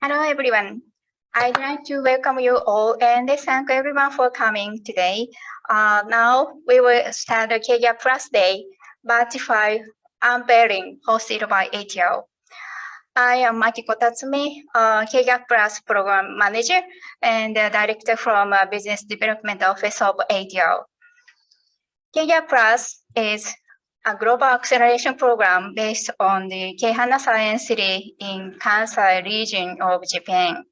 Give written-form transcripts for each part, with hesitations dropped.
Hello, everyone. I'd like to welcome you all and thank everyone for coming today. Now we will start the KGAP Plus Day, Batch5 Unveiling, hosted by ATL. I am Makiko Tatsumi, KGAP Plus Program Manager and Director from Business Development Office of ATL. KGAP Plus is a global acceleration program based on the Keihana Science City in Kansai region of Japan.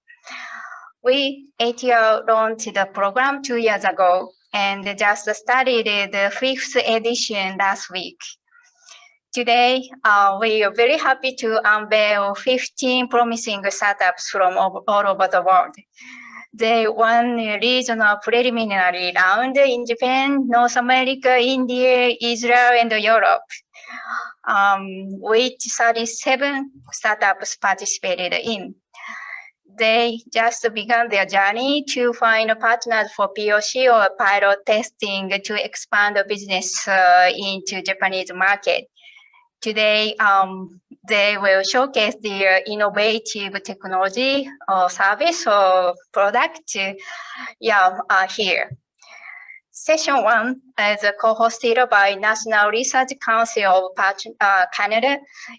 We, ATL, launched the program 2 years ago and just started the 5th edition last week. Today, we are very happy to unveil 15 promising startups from all over the world. They won a regional preliminary round in Japan, North America, India, Israel, and Europe, which 37 startups participated in. They just began their journey to find partners for POC or pilot testing to expand the business into Japanese market. Today, they will showcase their innovative technology or service or product here. Session1 is co-hosted by National Research Council of Canada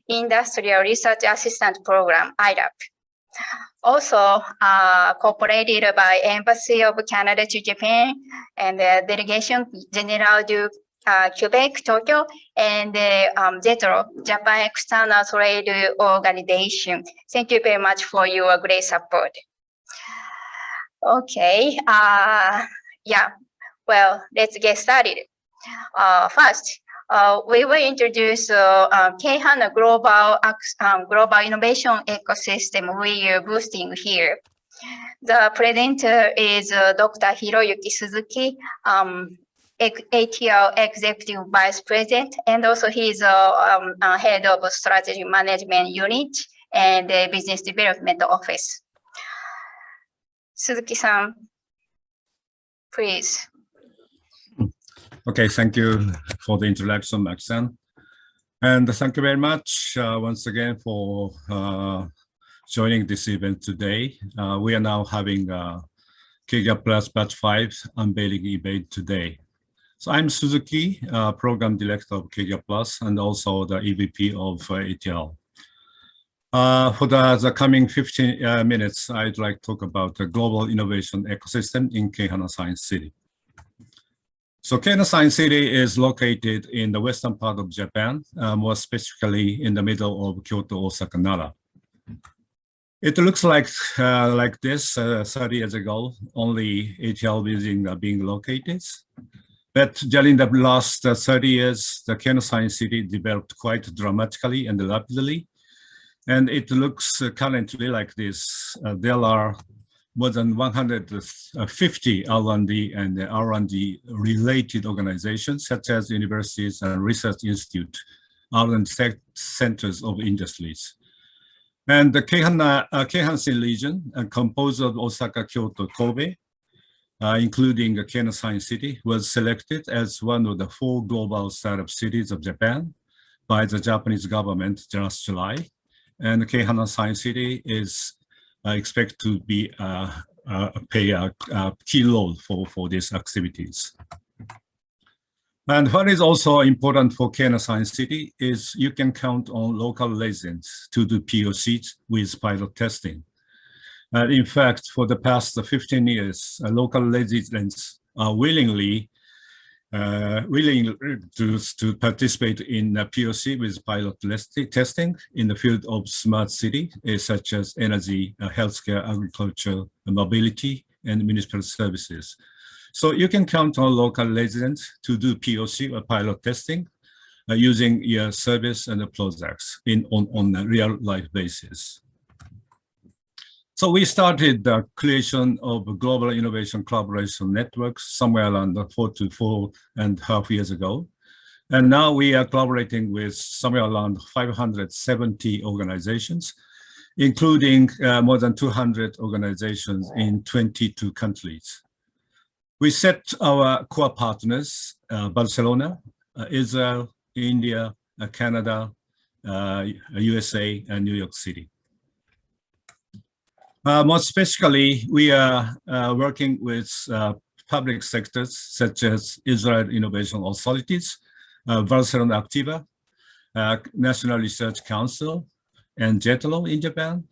Industrial Research Assistant Program, IRAP. Also cooperated by Embassy of Canada to Japan and the Delegation General du Quebec, Tokyo, and JETRO, Japan External Trade Organization. Thank you very much for your great support. Okay, well, let's get started. First, we will introduce Keihana Global Innovation Ecosystem we are boosting here. The presenter is Dr. Hiroyuki Suzuki, ATL Executive Vice President, and also he's Head of Strategy Management Unit and the Business Development Office. Suzuki-san, please. Okay, thank you for the introduction, Max-san. And thank you very much once again for joining this event today. We are now having KGAP Plus Batch5 unveiling event today. So I'm Suzuki, Program Director of KGAP Plus and also the EVP of ATL. For the coming 15 minutes, I'd like to talk about the global innovation ecosystem in Keihana Science City. So Keihana Science City is located in the western part of Japan, more specifically in the middle of Kyoto, Osaka, Nara. It looks like this 30 years ago, only ATL building are being located. But during the last 30 years, the Keihana Science City developed quite dramatically and rapidly. And it looks currently like this. There are more than 150 R&D and R&D related organizations, such as universities and research institutes, R&D centers of industries. And the Keihan region, composed of Osaka, Kyoto, Kobe, including the Keihana Science City, was selected as one of the 4 global startup cities of Japan by the Japanese government last July. And Keihana Science City is expected to be play a key role for these activities. And what is also important for Keihana Science City is you can count on local residents to do POCs with pilot testing. In fact, for the past 15 years, local residents are willing to participate in a POC with pilot testing in the field of smart city, such as energy, healthcare, agriculture, mobility, and municipal services. So you can count on local residents to do POC or pilot testing using your service and the products on a real life basis. So we started the creation of global innovation collaboration networks somewhere around 4.5 years ago. And now we are collaborating with somewhere around 570 organizations, including more than 200 organizations in 22 countries. We set our core partners, Barcelona, Israel, India, Canada, USA, and New York City. More specifically, we are working with public sectors such as Israel Innovation Authorities, Barcelona Activa, National Research Council, and JETRO in Japan,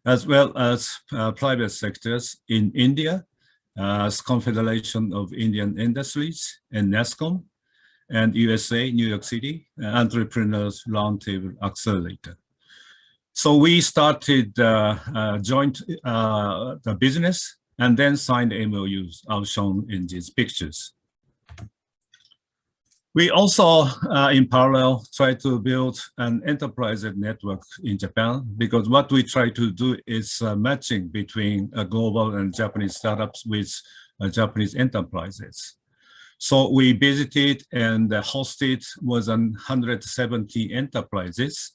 as well as private sectors in India, Confederation of Indian Industries, and NASCOM, and USA, New York City, Entrepreneurs Roundtable Accelerator. So we started joint the business and then signed MOUs, as shown in these pictures. We also, in parallel, try to build an enterprise network in Japan, because what we try to do is matching between global and Japanese startups with Japanese enterprises. So we visited and hosted more than 170 enterprises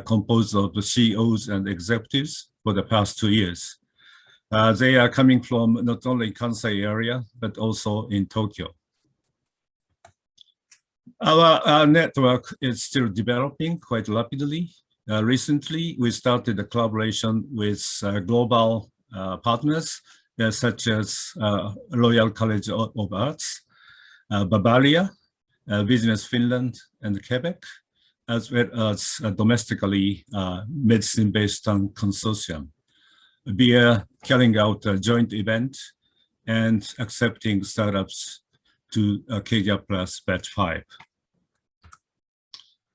composed of the CEOs and executives for the past 2 years. They are coming from not only Kansai area, but also in Tokyo. Our network is still developing quite rapidly. Recently, we started a collaboration with global partners such as Royal College of Arts, Bavaria, Business Finland, and Quebec, as well as domestically medicine-based consortium. We are carrying out a joint event and accepting startups to KGAP Plus Batch5.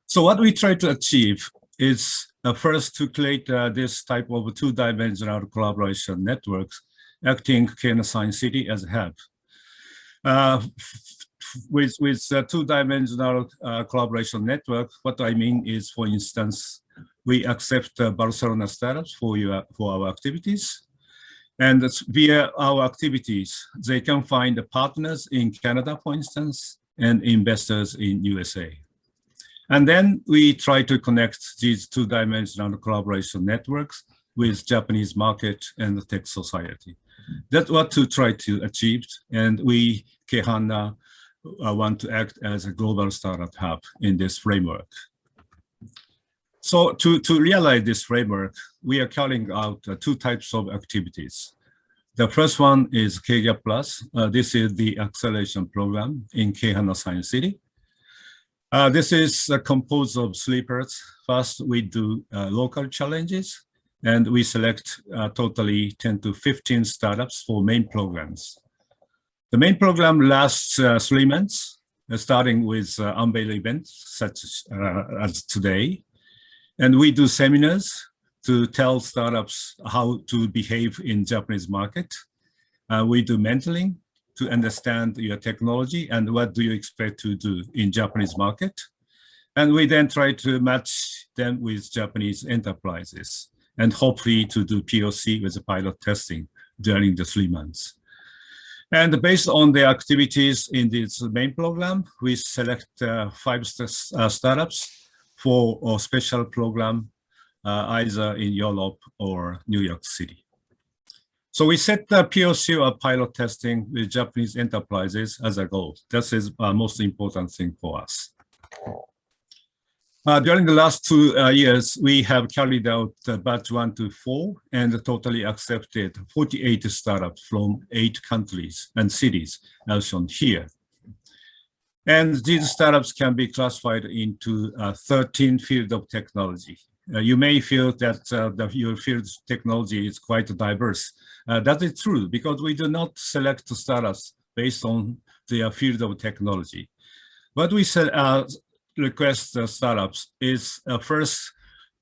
So what we try to achieve is first to create this type of two-dimensional collaboration networks, acting KGAP Science City as a hub. With a two-dimensional collaboration network, what I mean is, for instance, we accept Barcelona startups for our activities. And via our activities, they can find partners in Canada, for instance, and investors in USA. And then we try to connect these two-dimensional collaboration networks with Japanese market and the tech society. That's what we try to achieve. And we, KHANA, want to act as a global startup hub in this framework. So to realize this framework, we are carrying out two types of activities. The first one is KGAP Plus. This is the acceleration program in KHANA Science City. This is composed of 3 parts. First, we do local challenges, and we select totally 10 to 15 startups for main programs. The main program lasts 3 months, starting with Unveiling events such as today. And we do seminars to tell startups how to behave in Japanese market. We do mentoring to understand your technology and what do you expect to do in Japanese market. And we then try to match them with Japanese enterprises and hopefully to do POC with the pilot testing during the 3 months. And based on the activities in this main program, we select 5 startups for a special program, either in Europe or New York City. So we set the POC or pilot testing with Japanese enterprises as a goal. This is the most important thing for us. During the last 2 years, we have carried out batch 1 to 4 and totally accepted 48 startups from 8 countries and cities, as shown here. And these startups can be classified into 13 fields of technology. You may feel that your field of technology is quite diverse. That is true, because we do not select startups based on their field of technology. What we request startups is first,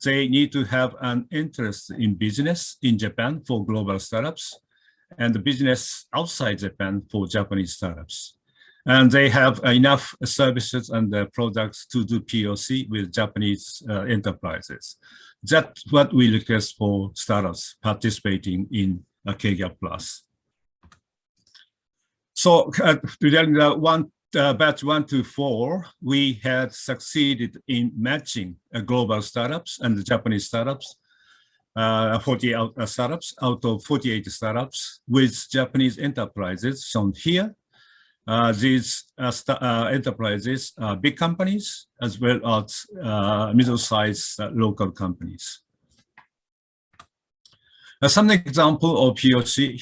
they need to have an interest in business in Japan for global startups and the business outside Japan for Japanese startups. And they have enough services and products to do POC with Japanese enterprises. That's what we request for startups participating in KGAP Plus. So during the batch 1 to 4, we had succeeded in matching global startups and the Japanese startups, 48 startups out of 48 startups with Japanese enterprises shown here. These enterprises are big companies as well as middle-sized local companies. Some example of POC,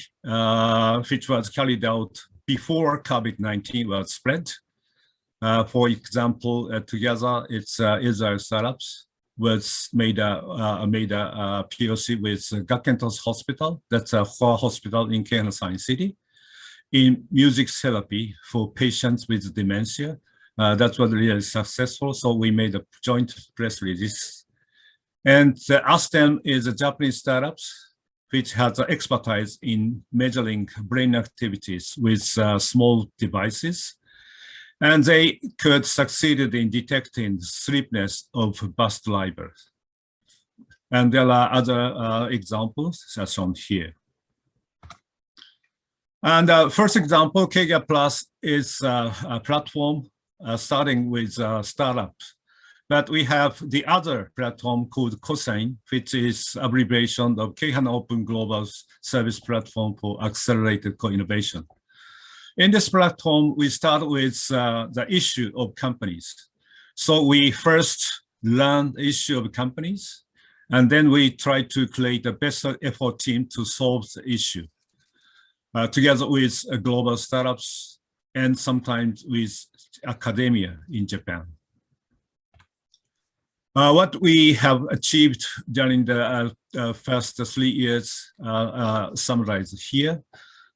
which was carried out before COVID-19 was spread. For example, together, it's Israel startups was made a POC with Gakentos Hospital, that's a hospital in Kansai City, in music therapy for patients with dementia. That was really successful, so we made a joint press release. And ASTEM is a Japanese startups which has expertise in measuring brain activities with small devices. And they could succeed in detecting sleepiness of bus drivers. And there are other examples as shown here. And first example, KGAP Plus is a platform starting with startups. But we have the other platform called COSAIN, which is abbreviation of Keihan Open Global Service Platform for Accelerated Co-Innovation. In this platform, we start with the issue of companies. So we first learn the issue of companies, and then we try to create a best effort team to solve the issue, together with global startups and sometimes with academia in Japan. What we have achieved during the first 3 years summarized here.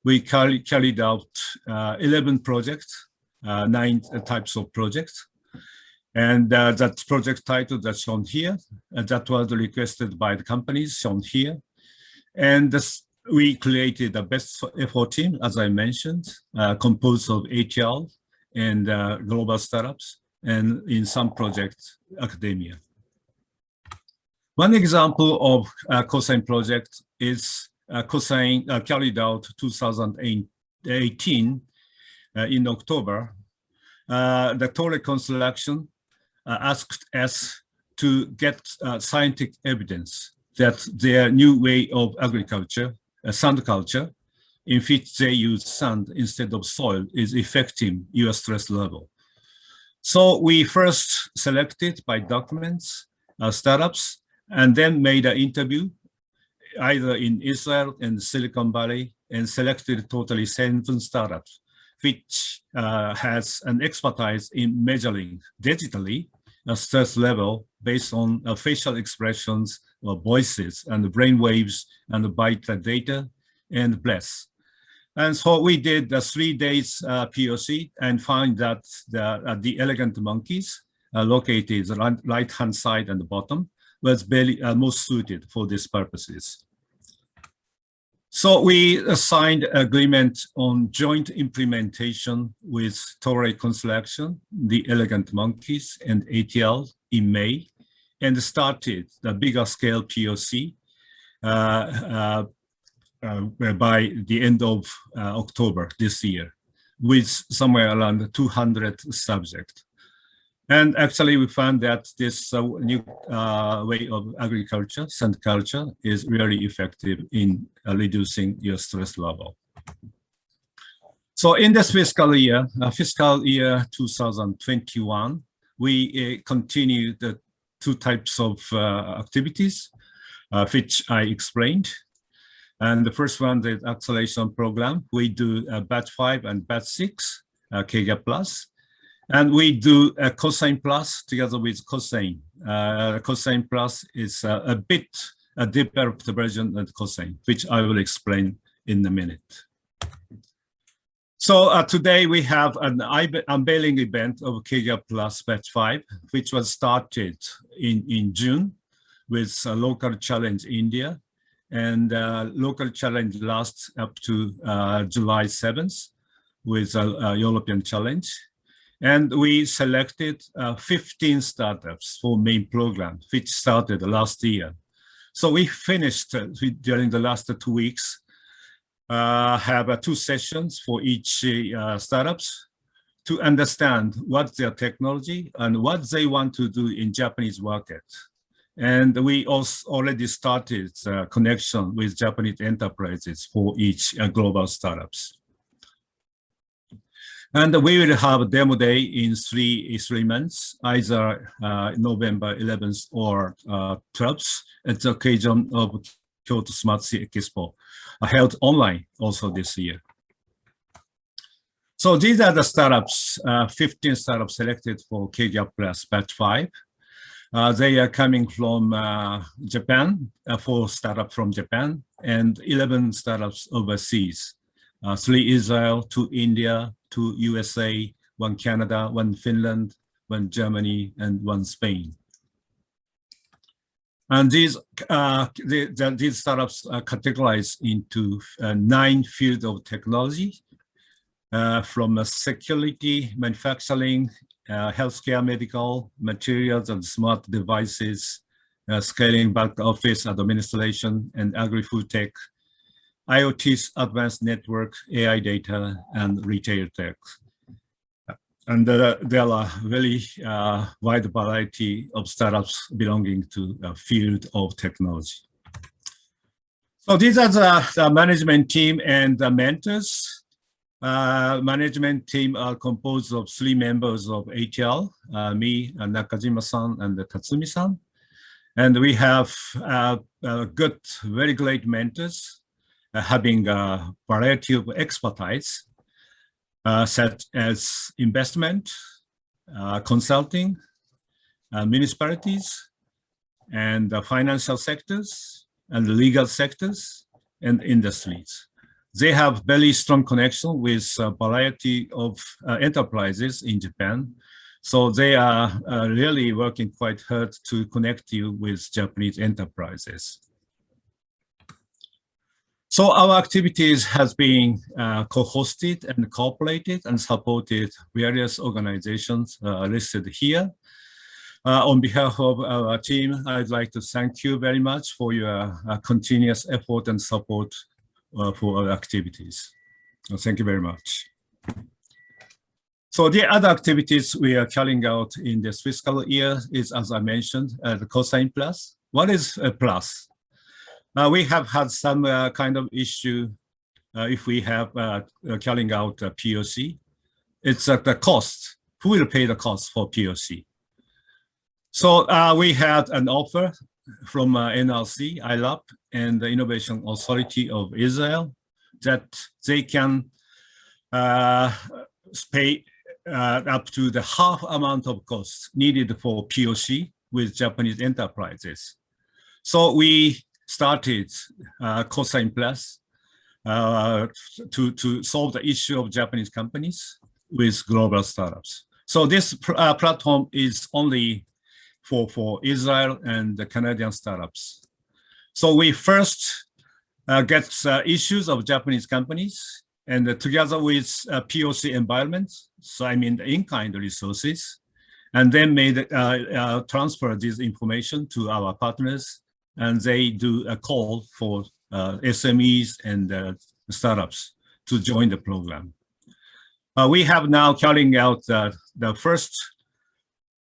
We carried out 11 projects, 9 types of projects. And that project title that's shown here, that was requested by the companies shown here. And we created a best effort team, as I mentioned, composed of ATL and global startups, and in some projects, academia. One example of COSAIN project is COSAIN carried out 2018 in October. The Torre Constellation asked us to get scientific evidence that their new way of agriculture, sand culture, in which they use sand instead of soil, is affecting your stress level. So we first selected by documents, startups, and then made an interview either in Israel and Silicon Valley, and selected totally 7 startups, which has an expertise in measuring digitally a stress level based on facial expressions or voices and brain waves and vital data and breath. And so we did the 3 days POC and found that the elegant monkeys located right-hand side and the bottom was very most suited for these purposes. So we signed agreement on joint implementation with Torre Constellation, the Elegant Monkeys, and ATL in May, and started the bigger scale POC by the end of October this year, with somewhere around 200 subjects. And actually, we found that this new way of agriculture, sand culture, is really effective in reducing your stress level. So in this fiscal year 2021, we continue the 2 types of activities, which I explained. And the first one, the acceleration program. We do Batch5 and Batch6, KGAP Plus. And we do a COSAIN Plus together with COSAIN. COSAIN Plus is a bit developed version of COSAIN, which I will explain in a minute. So today we have an unveiling event of KGAP Plus Batch5, which was started in June with a local challenge India, and local challenge lasts up to July 7th with a European challenge. And we selected 15 startups for main program, which started last year. So we finished during the last 2 weeks, have 2 sessions for each startups to understand what their technology and what they want to do in Japanese market. And we also already started connection with Japanese enterprises for each global startups. And we will have a demo day in three months, either November 11th or 12th, at the occasion of Kyoto Smart City Expo, held online also this year. So these are the startups, 15 startups selected for KGAP Plus Batch 5. They are coming from Japan, 4 startups from Japan, and 11 startups overseas. 3 Israel, 2 India, 2 USA, 1 Canada, 1 Finland, 1 Germany, and 1 Spain. And these startups are categorized into 9 fields of technology, from security, manufacturing, healthcare, medical, materials and smart devices, scaling back office administration, and agri-food tech, IoT, advanced network, AI data, and retail tech. And there are very wide variety of startups belonging to a field of technology. So these are the management team and the mentors. Management team are composed of 3 members of ATL, me, Nakajima-san, and Tatsumi-san. And we have good, very great mentors, having a variety of expertise, such as investment, consulting, municipalities, and financial sectors, and legal sectors, and industries. They have very strong connection with a variety of enterprises in Japan. So they are really working quite hard to connect you with Japanese enterprises. So our activities has been co-hosted and cooperated and supported various organizations listed here. On behalf of our team, I'd like to thank you very much for your continuous effort and support for our activities. Thank you very much. So the other activities we are carrying out in this fiscal year is, as I mentioned, the Cosine Plus. What is a plus? We have had some kind of issue if we have carrying out a POC. It's the cost. Who will pay the cost for POC? So we had an offer from NRC, ILAP, and the Innovation Authority of Israel that they can pay up to the half amount of cost needed for POC with Japanese enterprises. So we started Cosine Plus to solve the issue of Japanese companies with global startups. So this platform is only for Israel and the Canadian startups. So we first get issues of Japanese companies, and together with POC environment, so I mean the in-kind resources, and then transfer this information to our partners, and they do a call for SMEs and startups to join the program. We have now carrying out the first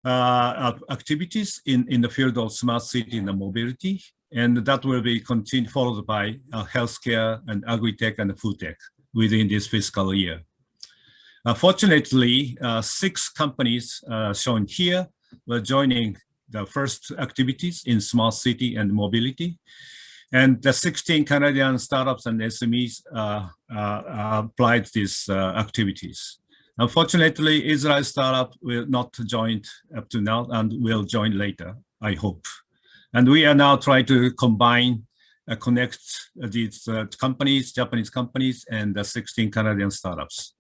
activities in the field of smart city and mobility, and that will be continued, followed by healthcare and agri-tech and food tech within this fiscal year. Fortunately, 6 companies shown here were joining the first activities in smart city and mobility, and the 16 Canadian startups and SMEs applied these activities. Unfortunately, Israel startup will not join up to now and will join later, I hope. And we are now trying to combine, connect these companies, Japanese companies, and the 16 Canadian startups.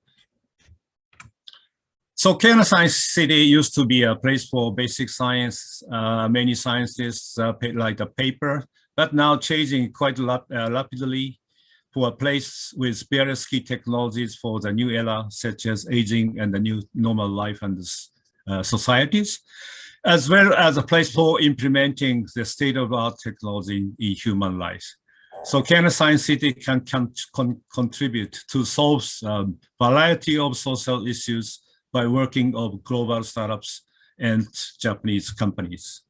So Kyoto Science City used to be a place for basic science, many sciences like the paper, but now changing quite rapidly for a place with various key technologies for the new era, such as aging and the new normal life and societies, as well as a place for implementing the state-of-the-art technology in human life. So Kyoto Science City can contribute to solve a variety of social issues by working of global startups and Japanese companies.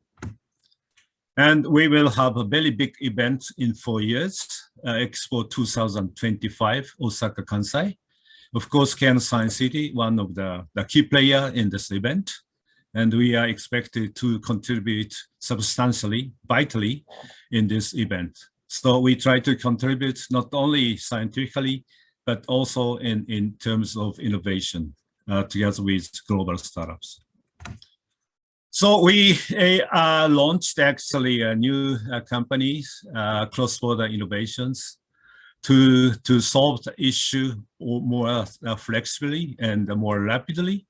And we will have a very big event in 4 years, Expo 2025, Osaka, Kansai. Of course, Kyoto Science City, one of the key player in this event. And we are expected to contribute substantially, vitally in this event. So we try to contribute not only scientifically, but also in terms of innovation together with global startups. So we launched actually a new companies, cross-border innovations, to solve the issue more flexibly and more rapidly.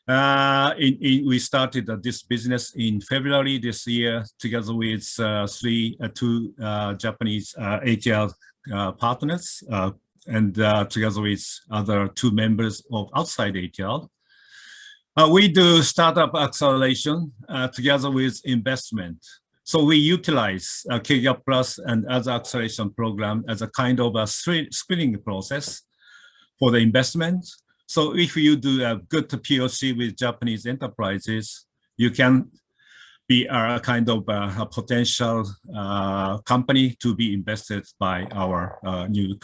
We started this business in February this year together with two Japanese ATL partners and together with other two members of outside ATL. We do startup acceleration together with investment. So we utilize KGAP Plus and other acceleration program as a kind of a screening process for the investment. So if you do a good POC with Japanese enterprises, you can be a kind of a potential company to be invested by our new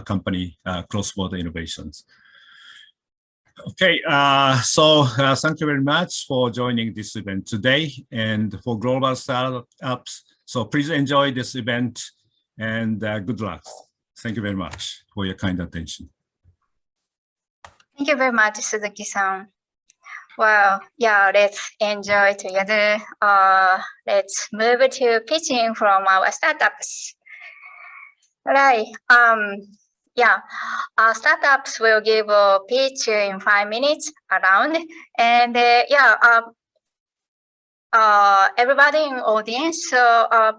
company, Cross-Border Innovations. Okay, so thank you very much for joining this event today and for global startups. So please enjoy this event and good luck. Thank you very much for your kind attention. Thank you very much, Suzuki-san. Well, yeah, let's enjoy together. Let's move to pitching from our startups. Right. Yeah, startups will give a pitch in 5 minutes around, and everybody in audience,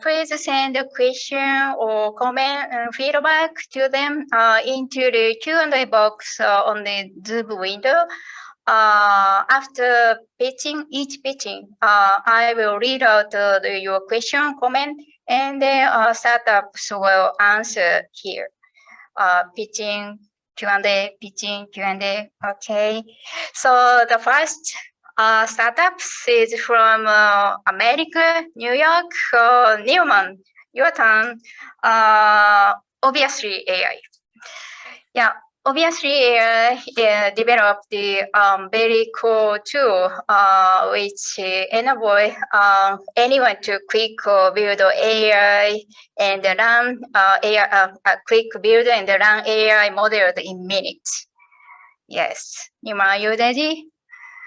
please send a question or comment and feedback to them into the Q&A box on the Zoom window. After pitching, each pitching, I will read out your question, comment, and then startups will answer here. Pitching, Q&A, pitching, Q&A, okay. So the first startups is from America, New York, Newman, your turn. Obviously AI. Yeah, obviously AI developed the very cool tool which enable anyone to quick build AI and run AI, quick build and run AI models in minutes. Yes, Nima, are you ready?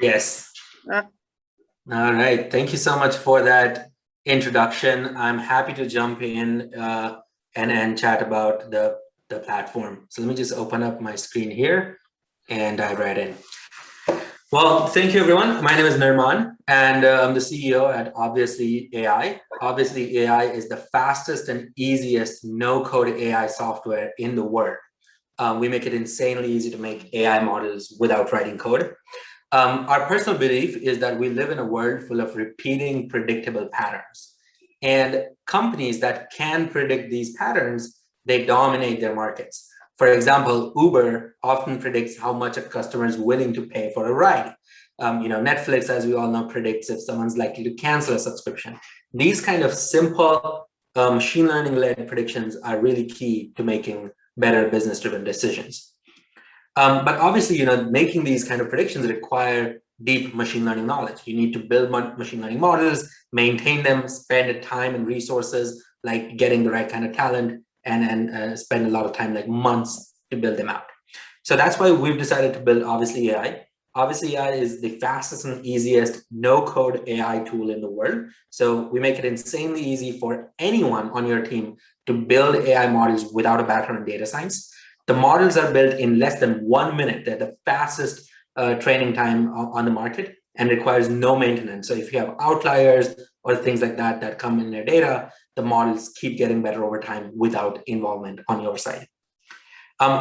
Yes. All right. Thank you so much for that introduction. I'm happy to jump in and chat about the platform. So let me just open up my screen here and dive right in. Well, thank you, everyone. My name is Nirman, and I'm the CEO at Obviously AI. Obviously AI is the fastest and easiest no-code AI software in the world. We make it insanely easy to make AI models without writing code. Our personal belief is that we live in a world full of repeating predictable patterns, and companies that can predict these patterns, they dominate their markets. For example, Uber often predicts how much a customer is willing to pay for a ride. Netflix, as we all know, predicts if someone's likely to cancel a subscription. These kind of simple machine learning-led predictions are really key to making better business-driven decisions. But obviously, making these kind of predictions require deep machine learning knowledge. You need to build machine learning models, maintain them, spend time and resources, like getting the right kind of talent, and spend a lot of time, like months, to build them out. So that's why we've decided to build Obviously AI. Obviously AI is the fastest and easiest no-code AI tool in the world. So we make it insanely easy for anyone on your team to build AI models without a background in data science. The models are built in less than 1 minute. They're the fastest training time on the market and requires no maintenance. So if you have outliers or things like that that come in their data, the models keep getting better over time without involvement on your side.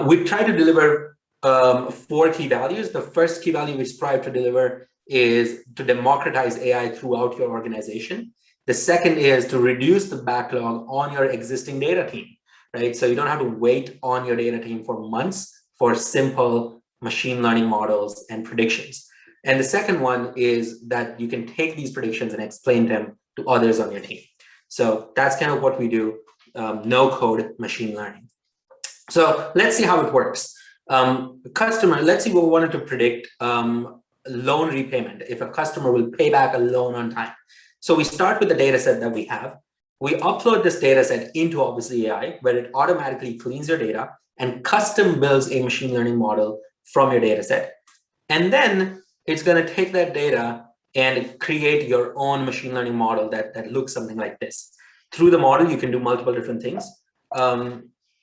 We try to deliver 4 key values. The first key value we strive to deliver is to democratize AI throughout your organization. The second is to reduce the backlog on your existing data team, right? So you don't have to wait on your data team for months for simple machine learning models and predictions. And the second one is that you can take these predictions and explain them to others on your team. So that's kind of what we do, no-code machine learning. So let's see how it works. Let's say we wanted to predict loan repayment, if a customer will pay back a loan on time. So we start with the data set that we have. we upload this data set into obviously AI, where it automatically cleans your data and custom builds a machine learning model from your data set. And then it's going to take that data and create your own machine learning model that looks something like this. Through the model, you can do multiple different things.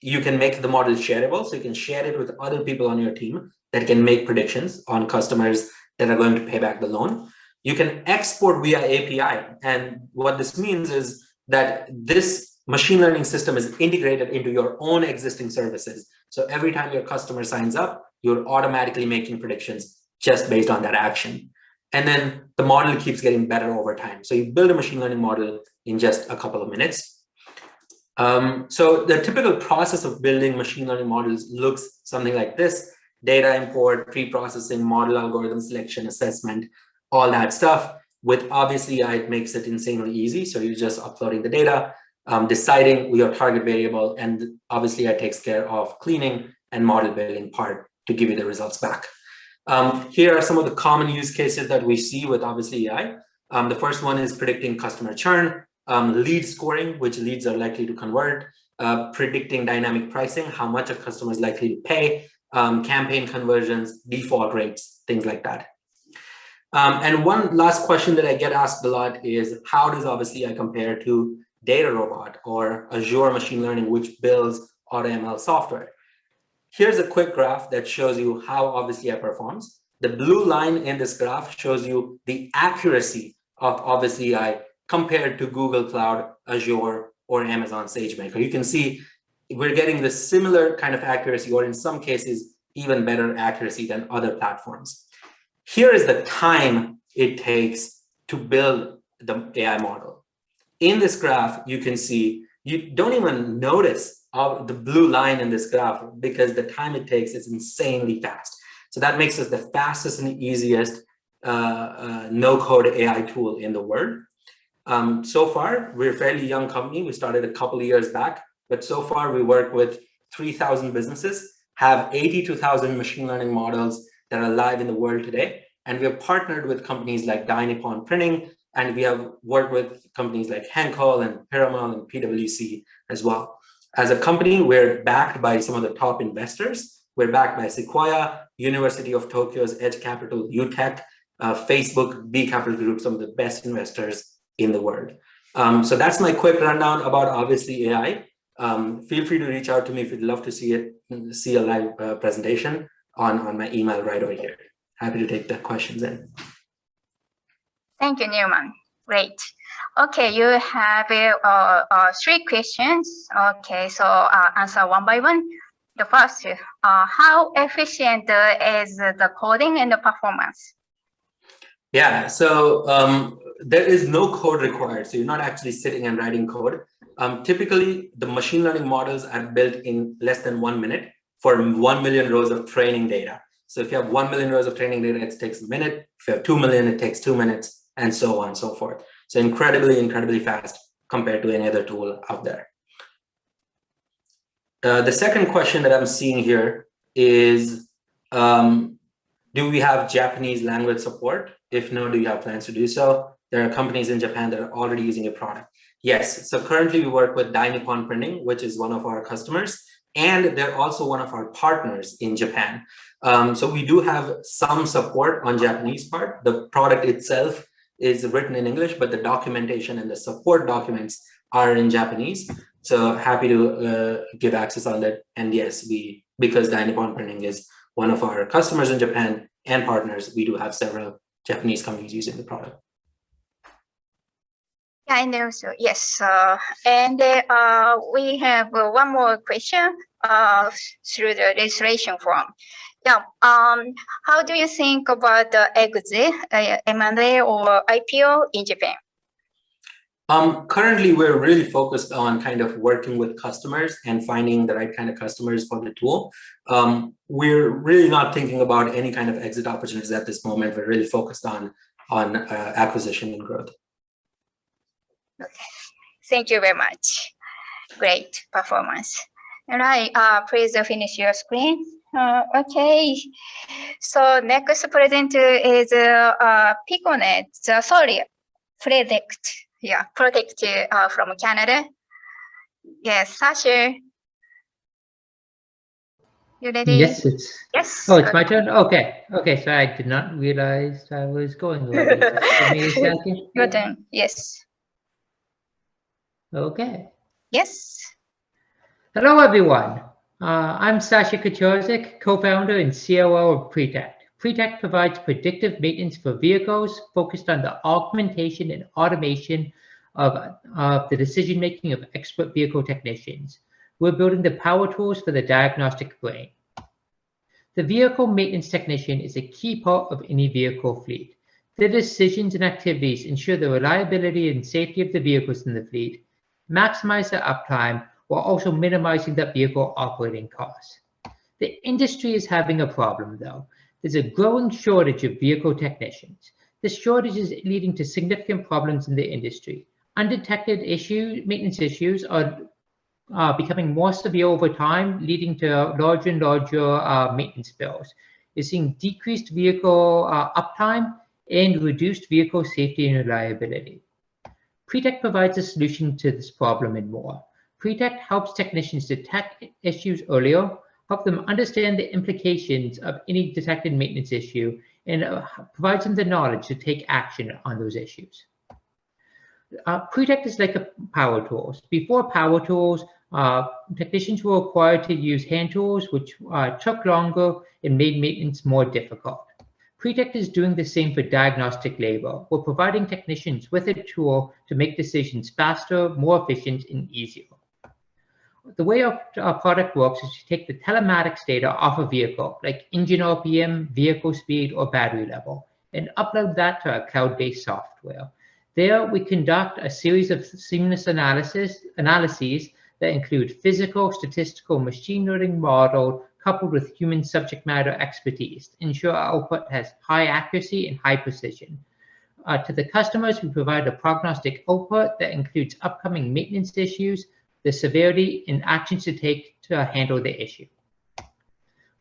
You can make the model shareable, so you can share it with other people on your team that can make predictions on customers that are going to pay back the loan. You can export via API. And what this means is that this machine learning system is integrated into your own existing services. So every time your customer signs up, you're automatically making predictions just based on that action. And then the model keeps getting better over time. So you build a machine learning model in just a couple of minutes. So the typical process of building machine learning models looks something like this: data import, pre-processing, model algorithm selection, assessment, all that stuff. With obviously AI, it makes it insanely easy. So you're just uploading the data, deciding your target variable, and obviously AI takes care of cleaning and model building part to give you the results back. Here are some of the common use cases that we see with obviously AI. The first one is predicting customer churn, lead scoring, which leads are likely to convert, predicting dynamic pricing, how much a customer is likely to pay, campaign conversions, default rates, things like that. And one last question that I get asked a lot is, how does obviously AI compare to Data Robot or Azure Machine Learning, which builds AutoML software? Here's a quick graph that shows you how obviously AI performs. The blue line in this graph shows you the accuracy of obviously AI compared to Google Cloud, Azure, or Amazon SageMaker. You can see we're getting the similar kind of accuracy, or in some cases, even better accuracy than other platforms. Here is the time it takes to build the AI model. In this graph, you can see, you don't even notice the blue line in this graph because the time it takes is insanely fast. So that makes us the fastest and easiest no-code AI tool in the world. So far, we're a fairly young company. We started a couple of years back, but so far we work with 3,000 businesses, have 82,000 machine learning models that are live in the world today. And we have partnered with companies like Dye Nippon Printing, and we have worked with companies like Henkel and Piramal and PwC as well. As a company, we're backed by some of the top investors. We're backed by Sequoia, University of Tokyo's Edge Capital, UTech, Facebook, B Capital Group, some of the best investors in the world. So that's my quick rundown about obviously AI. Feel free to reach out to me if you'd love to see a live presentation on my email right over here. Happy to take the questions in. Thank you, Newman. Great. Okay, you have 3 questions. Okay, so answer one by one. The first, how efficient is the coding and the performance? Yeah, so there is no code required. So you're not actually sitting and writing code. Typically, the machine learning models are built in less than 1 minute for 1 million rows of training data. So if you have 1 million rows of training data, it takes a minute. If you have 2 million, it takes 2 minutes, and so on and so forth. So incredibly fast compared to any other tool out there. The second question that I'm seeing here is, do we have Japanese language support? If no, do you have plans to do so? There are companies in Japan that are already using a product. Yes, so currently we work with Dye Nippon Printing, which is one of our customers, and they're also one of our partners in Japan. So we do have some support on Japanese part. The product itself is written in English, but the documentation and the support documents are in Japanese. So happy to give access on that. And yes, because Dye Nippon Printing is one of our customers in Japan and partners, we do have several Japanese companies using the product. Yeah, and also, yes. And we have one more question through the registration form. Yeah, how do you think about the exit, M&A or IPO in Japan? Currently, we're really focused on kind of working with customers and finding the right kind of customers for the tool. We're really not thinking about any kind of exit opportunities at this moment. We're really focused on acquisition and growth. Okay, thank you very much. Great performance. All right, please finish your screen. Okay, so next presenter is Piconet, sorry, Predict. yeah, protected from Canada. Yes, Sasha. You ready? Yes, it's. Yes. Oh, it's my turn. Okay. Okay. So I did not realize I was going already. Just give me a second. Your turn. Yes. Okay. Yes. Hello, everyone. I'm Sasha Kaczorzik, co-founder and COO of Pretect. Pretect provides predictive maintenance for vehicles focused on the augmentation and automation of the decision-making of expert vehicle technicians. We're building the power tools for the diagnostic brain. The vehicle maintenance technician is a key part of any vehicle fleet. Their decisions and activities ensure the reliability and safety of the vehicles in the fleet, maximize their uptime, while also minimizing that vehicle operating costs. The industry is having a problem, though. There's a growing shortage of vehicle technicians. This shortage is leading to significant problems in the industry. Undetected maintenance issues are becoming more severe over time, leading to larger and larger maintenance bills. You're seeing decreased vehicle uptime and reduced vehicle safety and reliability. Pretect provides a solution to this problem and more. Pretect helps technicians detect issues earlier, help them understand the implications of any detected maintenance issue, and provides them the knowledge to take action on those issues. Pretect is like a power tools. Before power tools, technicians were required to use hand tools, which took longer and made maintenance more difficult. Pretect is doing the same for diagnostic labor. We're providing technicians with a tool to make decisions faster, more efficient, and easier. The way our product works is to take the telematics data off a vehicle, like engine RPM, vehicle speed, or battery level, and upload that to a cloud-based software. There, we conduct a series of seamless analyses that include physical, statistical, machine learning model, coupled with human subject matter expertise to ensure our output has high accuracy and high precision. To the customers, we provide a prognostic output that includes upcoming maintenance issues, the severity, and actions to take to handle the issue.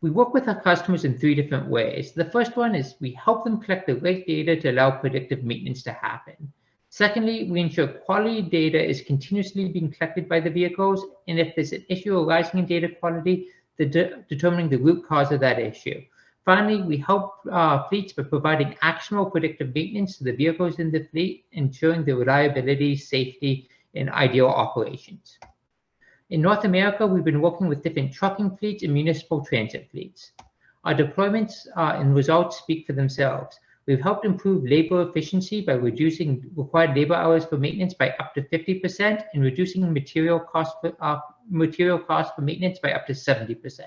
We work with our customers in 3 different ways. The first one is we help them collect the right data to allow predictive maintenance to happen. Secondly, we ensure quality data is continuously being collected by the vehicles, and if there's an issue arising in data quality, determining the root cause of that issue. Finally, we help fleets by providing actionable predictive maintenance to the vehicles in the fleet, ensuring the reliability, safety, and ideal operations. In North America, we've been working with different trucking fleets and municipal transit fleets. Our deployments and results speak for themselves. We've helped improve labor efficiency by reducing required labor hours for maintenance by up to 50% and reducing material cost for maintenance by up to 70%.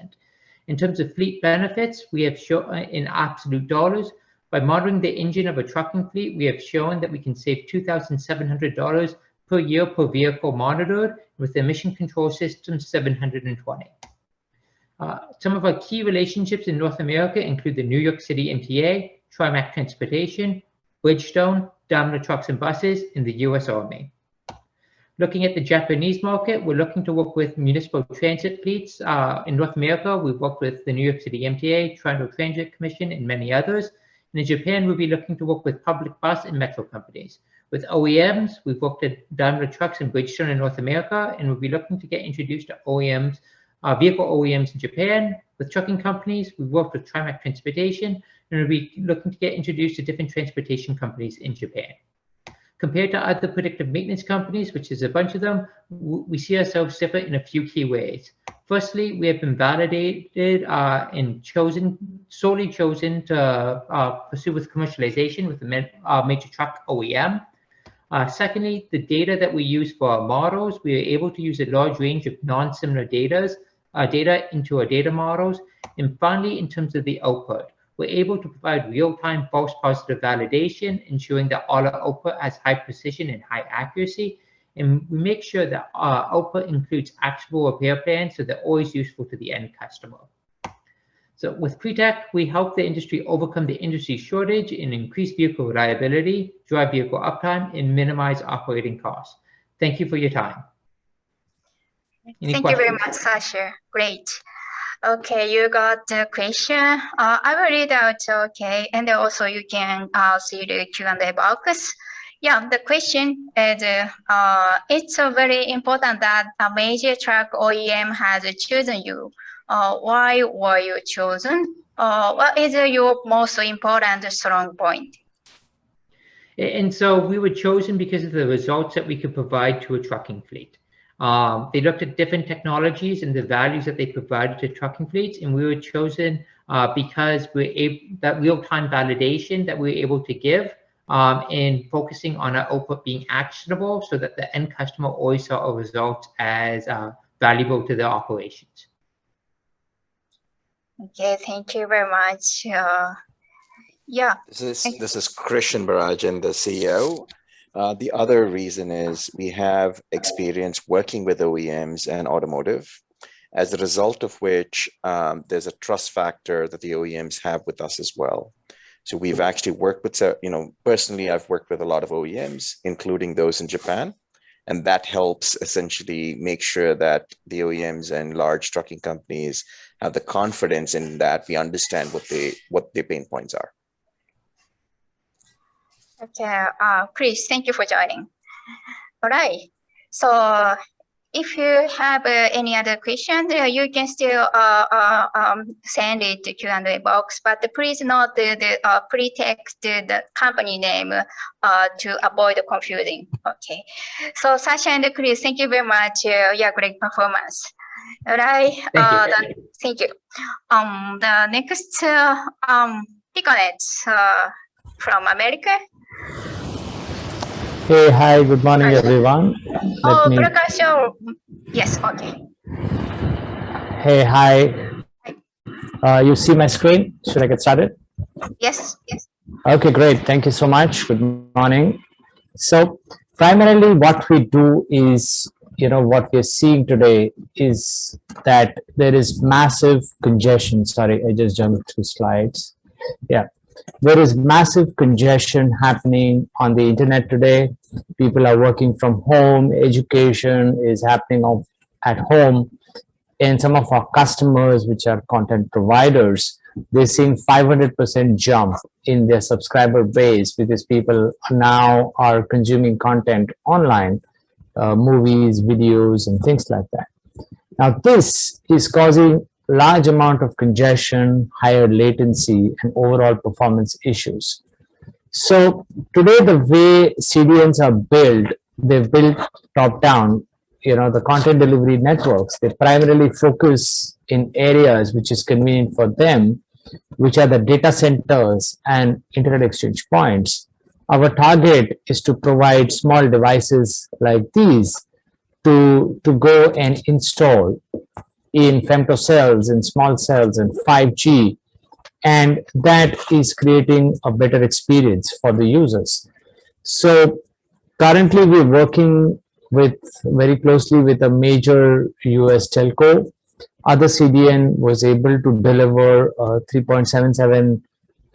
In terms of fleet benefits, we have shown in absolute dollars, by monitoring the engine of a trucking fleet, we have shown that we can save $2,700 per year per vehicle monitored, with emission control systems 720. Some of our key relationships in North America include the New York City MTA, Trimac Transportation, Bridgestone, Daimler Trucks and Buses, and the US Army. Looking at the Japanese market, we're looking to work with municipal transit fleets. In North America, we've worked with the New York City MTA, Toronto Transit Commission, and many others. And in Japan, we'll be looking to work with public bus and metro companies. With OEMs, we've worked at Daimler Trucks and Bridgestone in North America, and we'll be looking to get introduced to OEMs, vehicle OEMs in Japan. With trucking companies, we've worked with Trimac Transportation, and we'll be looking to get introduced to different transportation companies in Japan. Compared to other predictive maintenance companies, which is a bunch of them, we see ourselves different in a few key ways. Firstly, we have been validated and solely chosen to pursue with commercialization with a major truck OEM. Secondly, the data that we use for our models, we are able to use a large range of non-similar data into our data models. And finally, in terms of the output, we're able to provide real-time false positive validation, ensuring that all our output has high precision and high accuracy. And we make sure that our output includes actionable repair plans, so they're always useful to the end customer. So with Pretect, we help the industry overcome the industry shortage and increase vehicle reliability, drive vehicle uptime, and minimize operating costs. Thank you for your time. Thank you very much, Sasha. Great. Okay, you got the question. I will read out, okay, and also you can see the Q&A box. Yeah, the question is, it's very important that a major truck OEM has chosen you. Why were you chosen? What is your most important strong point? And so we were chosen because of the results that we could provide to a trucking fleet. They looked at different technologies and the values that they provided to trucking fleets, and we were chosen because that real-time validation that we were able to give and focusing on our output being actionable so that the end customer always saw a result as valuable to their operations. Okay, thank you very much. Yeah. This is Christian Barajan, the CEO. The other reason is we have experience working with OEMs and automotive, as a result of which there's a trust factor that the OEMs have with us as well. So we've actually worked with, personally, I've worked with a lot of OEMs, including those in Japan, and that helps essentially make sure that the OEMs and large trucking companies have the confidence in that we understand what their pain points are. Okay, Chris, thank you for joining. All right, so if you have any other questions, you can still send it to Q&A box, but please note the pre-text the company name to avoid confusing. Okay, so Sasha and Chris, thank you very much. Yeah, great performance. All right, thank you. The next Piconet from America. Hey, hi, good morning, everyone. Prakash, yes, okay. Hey, hi. You see my screen? Should I get started? Yes, yes. Okay, great. Thank you so much. Good morning. So primarily what we do is, what we're seeing today is that there is massive congestion. Sorry, I just jumped through slides. Yeah. There is massive congestion happening on the internet today. People are working from home. Education is happening at home. And some of our customers, which are content providers, they're seeing 500% jump in their subscriber base because people now are consuming content online, movies, videos, and things like that. Now, this is causing large amount of congestion, higher latency, and overall performance issues. So today, the way CDNs are built, they're built top down. The content delivery networks, they primarily focus in areas which is convenient for them, which are the data centers and internet exchange points. Our target is to provide small devices like these to go and install in femtocells, in small cells, and 5G, and that is creating a better experience for the users. So currently we're working very closely with a major US telco. Other CDN was able to deliver 3.77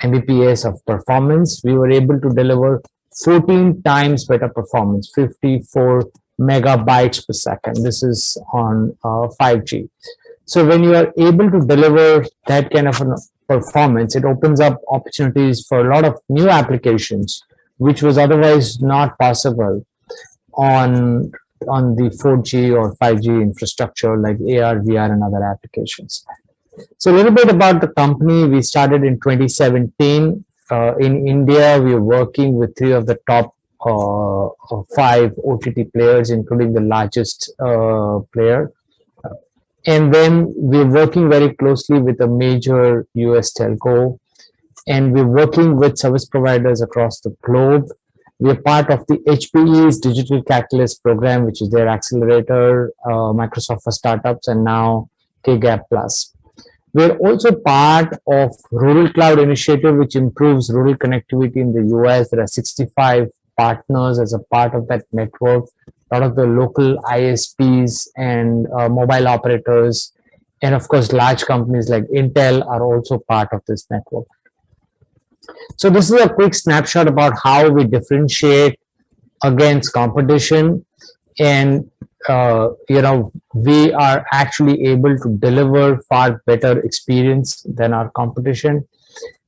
Mbps of performance. We were able to deliver 14 times better performance, 54 megabytes per second. This is on 5G. So when you are able to deliver that kind of a performance, it opens up opportunities for a lot of new applications, which was otherwise not possible on the 4G or 5G infrastructure like AR, VR, and other applications. So a little bit about the company. We started in 2017. In India, we are working with 3 of the top 5 OTT players, including the largest player. And then we're working very closely with a major US telco, and we're working with service providers across the globe. We're part of the HPE's Digital Catalyst program, which is their accelerator, Microsoft for Startups, and now KGAP+. We're also part of Rural Cloud Initiative, which improves rural connectivity in the US. There are 65 partners as a part of that network. A lot of the local ISPs and mobile operators, and of course, large companies like Intel are also part of this network. So this is a quick snapshot about how we differentiate against competition, and we are actually able to deliver far better experience than our competition.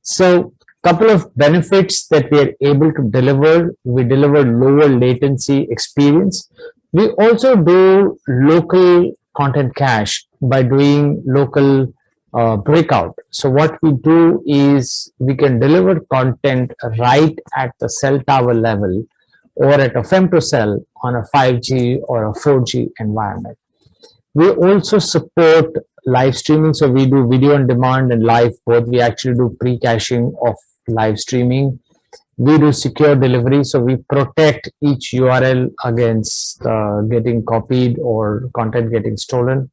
So Couple of benefits that we are able to deliver. We deliver lower latency experience. We also do local content cache by doing local breakout. So what we do is we can deliver content right at the cell tower level or at a femtocell on a 5G or a 4G environment. We also support live streaming. So we do video on demand and live both. We actually do pre-caching of live streaming. We do secure delivery. So we protect each URL against getting copied or content getting stolen.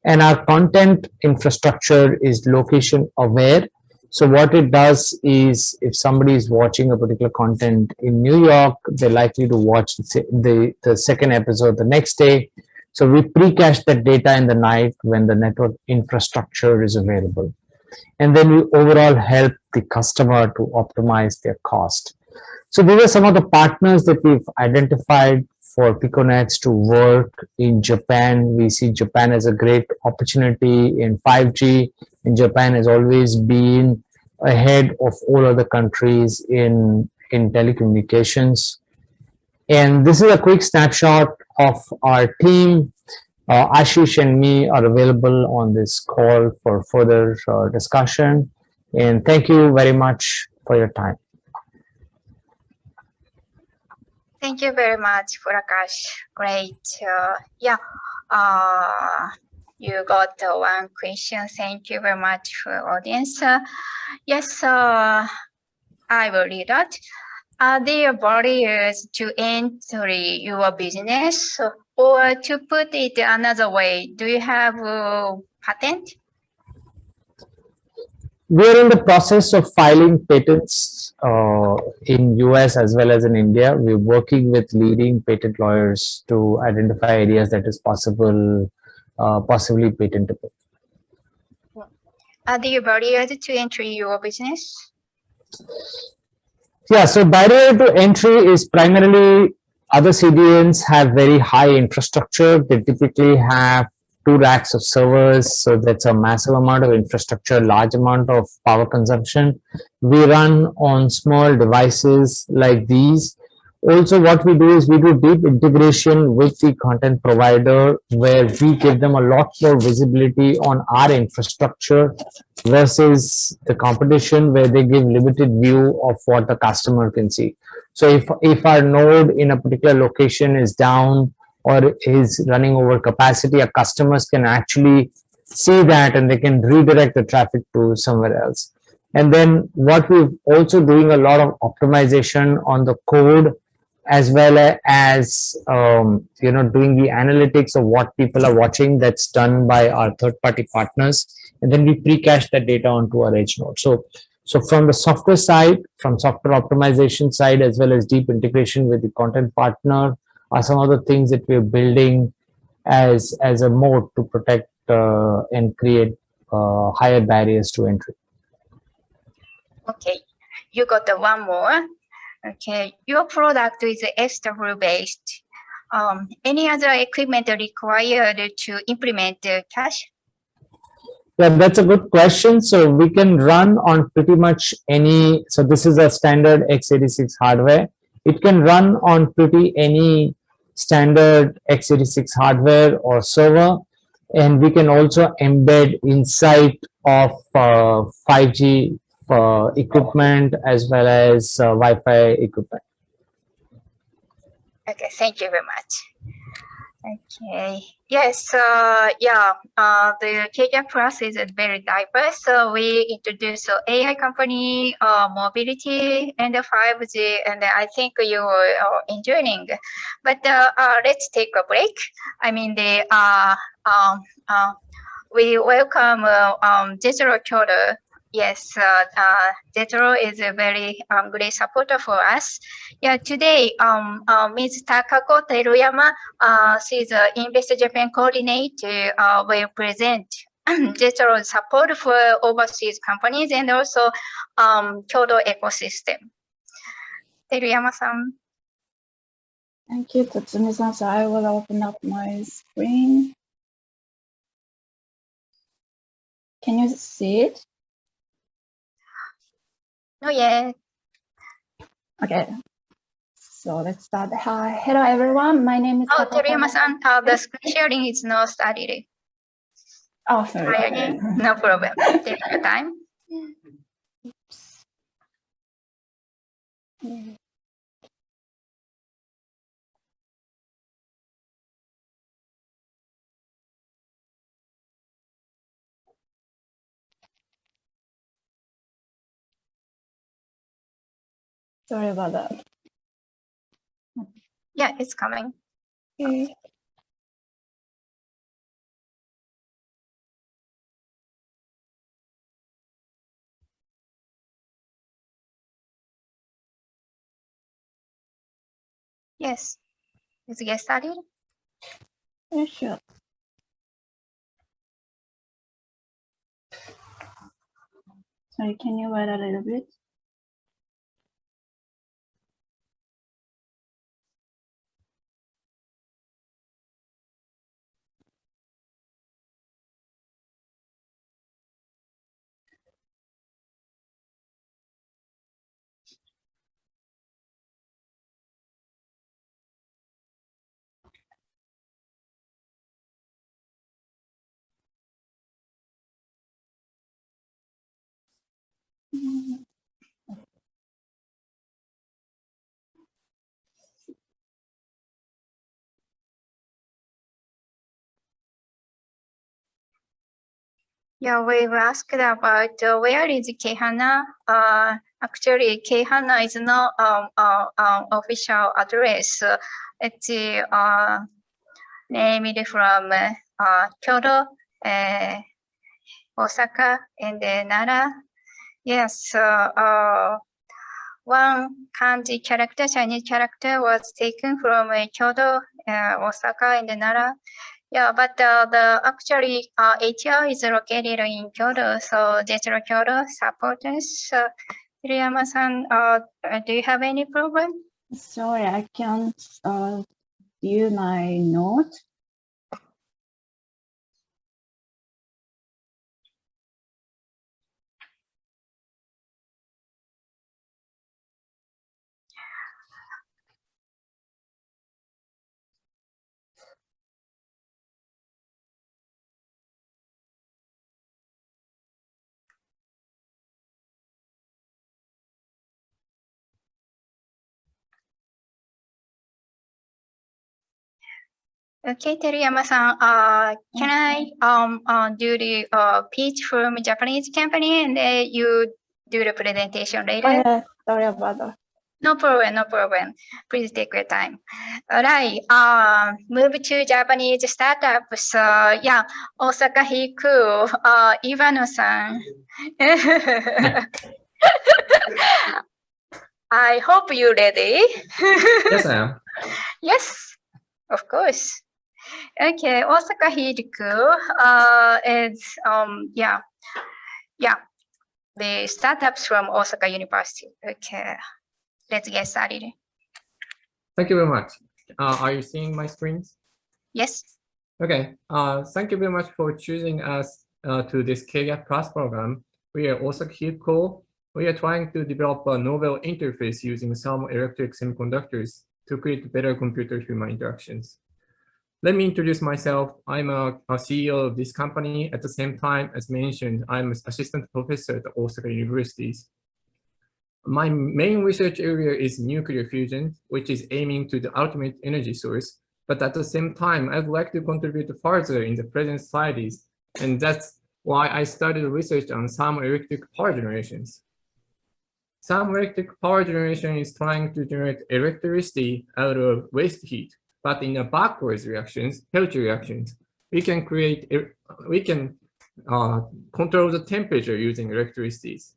And our content infrastructure is location aware. So what it does is if somebody is watching a particular content in New York, they're likely to watch the second episode the next day. So we pre-cache that data in the night when the network infrastructure is available. And then we overall help the customer to optimize their cost. So these are some of the partners that we've identified for Piconets to work in Japan. We see Japan as a great opportunity in 5G, and Japan has always been ahead of all other countries in telecommunications. And this is a quick snapshot of our team. Ashish and me are available on this call for further discussion. And thank you very much for your time. Thank you very much, Prakash. Great. You got one question. Thank you very much for audience. Yes, I will read that. Are there barriers to entry your business? Or to put it another way, do you have a patent? We're in the process of filing patents in US as well as in India. We're working with leading patent lawyers to identify areas that is possible, possibly patentable. Are there barriers to entry your business? Yeah, so barrier to entry is primarily other CDNs have very high infrastructure. They typically have 2 racks of servers, so that's a massive amount of infrastructure, large amount of power consumption. We run on small devices like these. Also, what we do is we do deep integration with the content provider, where we give them a lot more visibility on our infrastructure versus the competition, where they give limited view of what the customer can see. So if our node in a particular location is down or is running over capacity, our customers can actually see that and they can redirect the traffic to somewhere else. And then what we're also doing a lot of optimization on the code, as well as doing the analytics of what people are watching. That's done by our third-party partners, and then we pre-cache that data onto our edge node. So from the software side, from software optimization side, as well as deep integration with the content partner, are some of the things that we're building as a moat to protect and create higher barriers to entry. Okay, you got the one more. Okay, your product is SW based. Any other equipment required to implement the cache? Yeah, that's a good question. So we can run on pretty much any, so this is a standard x86 hardware. It can run on pretty any standard x86 hardware or server. And we can also embed inside of 5G equipment as well as Wi-Fi equipment. Okay, thank you very much. Okay, yes, the KGAP Plus is very diverse. So we introduced AI company, mobility, and 5G, and I think you are enjoying. But let's take a break. I mean, we welcome Jethro Kyoto. Yes, Jethro is a very great supporter for us. Yeah, today, Ms. Takako Teruyama, she's the Invest Japan coordinator, will present Jethro's support for overseas companies and also Kyoto ecosystem. Teruyama-san. Thank you, Tatsumi-san. So I will open up my screen. Can you see it? Oh yeah. Okay. So let's start. Hello everyone. My name is Oh, Takata. Teriyama-san, the screen sharing is not started. Oh, sorry. Try again. No problem. Take your time. Sorry about that. Yeah, it's coming. Okay. Yes. Let's get started. Yeah, sure. Sorry, can you wait a little bit? Yeah, we've asked about where is Kehana. Actually, Kehana is not official address. It's named from Kyoto, Osaka, and Nara. Yes, one kanji character, Chinese character, was taken from Kyoto, Osaka, and Nara. Yeah, but the actually ATR is located in Kyoto, so JETRO Kyoto supporters. Hirayama-san, do you have any problem? Sorry, I can't view my note. Okay, Teriyama-san, can I do the pitch from Japanese company and then you do the presentation later? Oh, yeah, sorry about that. No problem, no problem. Please take your time. All right, move to Japanese startups. Yeah, Osaka Hiku, Ivano-san. I hope you're ready. Yes, I am. Yes, of course. Okay, Osaka Hiku is the startups from Osaka University. Okay, let's get started. Thank you very much. Are you seeing my screens? Yes. Okay. Thank you very much for choosing us to this KGAP Plus program. We are Osaka Hiku. We are trying to develop a novel interface using thermoelectric semiconductors to create better computer-human interactions. Let me introduce myself. I'm a CEO of this company. At the same time, as mentioned, I'm an assistant professor at Osaka Universities. My main research area is nuclear fusion, which is aiming to the ultimate energy source. But at the same time, I'd like to contribute further in the present societies. And that's why I started research on thermoelectric power generations. Thermoelectric power generation is trying to generate electricity out of waste heat. But in the backwards reactions, Peltier reactions, we can control the temperature using electricities.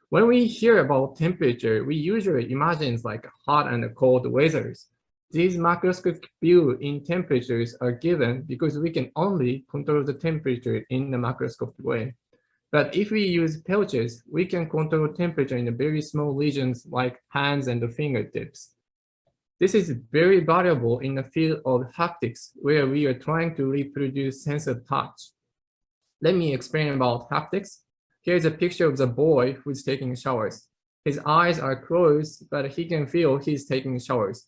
When we hear about temperature, we usually imagine like hot and cold weathers. These macroscopic views in temperatures are given because we can only control the temperature in the macroscopic way. But if we use Peltiers, we can control temperature in very small regions like hands and the fingertips. This is very valuable in the field of haptics, where we are trying to reproduce sense of touch. Let me explain about haptics. Here's a picture of the boy who's taking showers. His eyes are closed, but he can feel he's taking showers.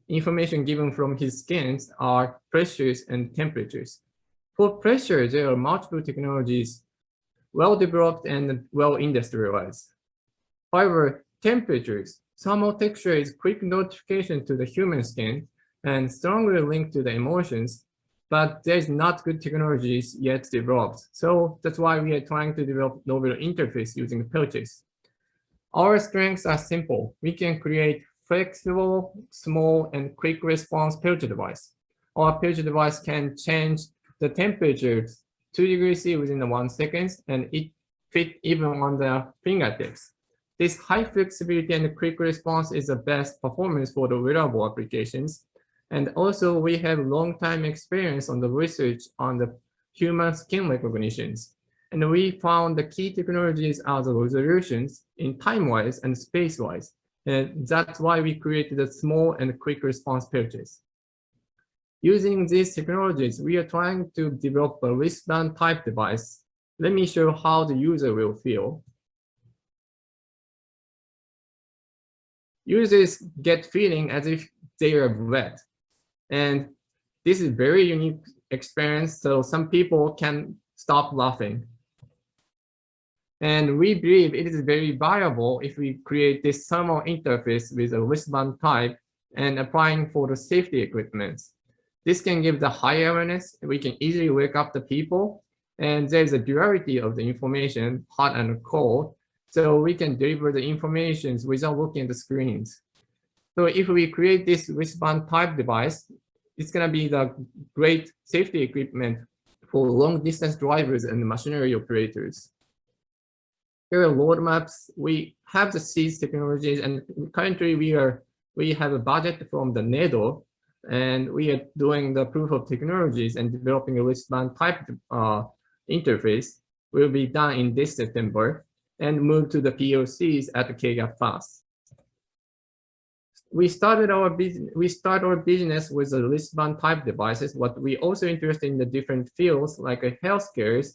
Information given from his skins are pressures and temperatures. For pressure, there are multiple technologies well developed and well industrialized. However, temperatures, thermal texture is quick notification to the human skin and strongly linked to the emotions, but there's not good technologies yet developed. So that's why we are trying to develop novel interface using pouches. Our strengths are simple. We can create flexible, small, and quick response pouch device. Our pouch device can change the temperature 2 degrees C within 1 second, and it fit even on the fingertips. This high flexibility and quick response is the best performance for the wearable applications. And also we have long time experience on the research on the human skin recognitions. And we found the key technologies are the resolutions in time-wise and space-wise. And that's why we created the small and quick response pouches. Using these technologies, we are trying to develop a wristband type device. Let me show how the user will feel. Users get feeling as if they are wet. And this is very unique experience, so some people can stop laughing. And we believe it is very viable if we create this thermal interface with a wristband type and applying for the safety equipment. This can give the high awareness. We can easily wake up the people, and there's a duality of the information, hot and cold, so we can deliver the information without looking at the screens. So if we create this wristband type device, it's going to be the great safety equipment for long distance drivers and machinery operators. Here are roadmaps. We have the seeds technologies, and currently we have a budget from the NEDO, and we are doing the proof of technologies and developing a wristband type interface. Will be done in this September and move to the POCs at the KGAP fast. We start our business with the wristband type devices, but we also interested in the different fields like healthcare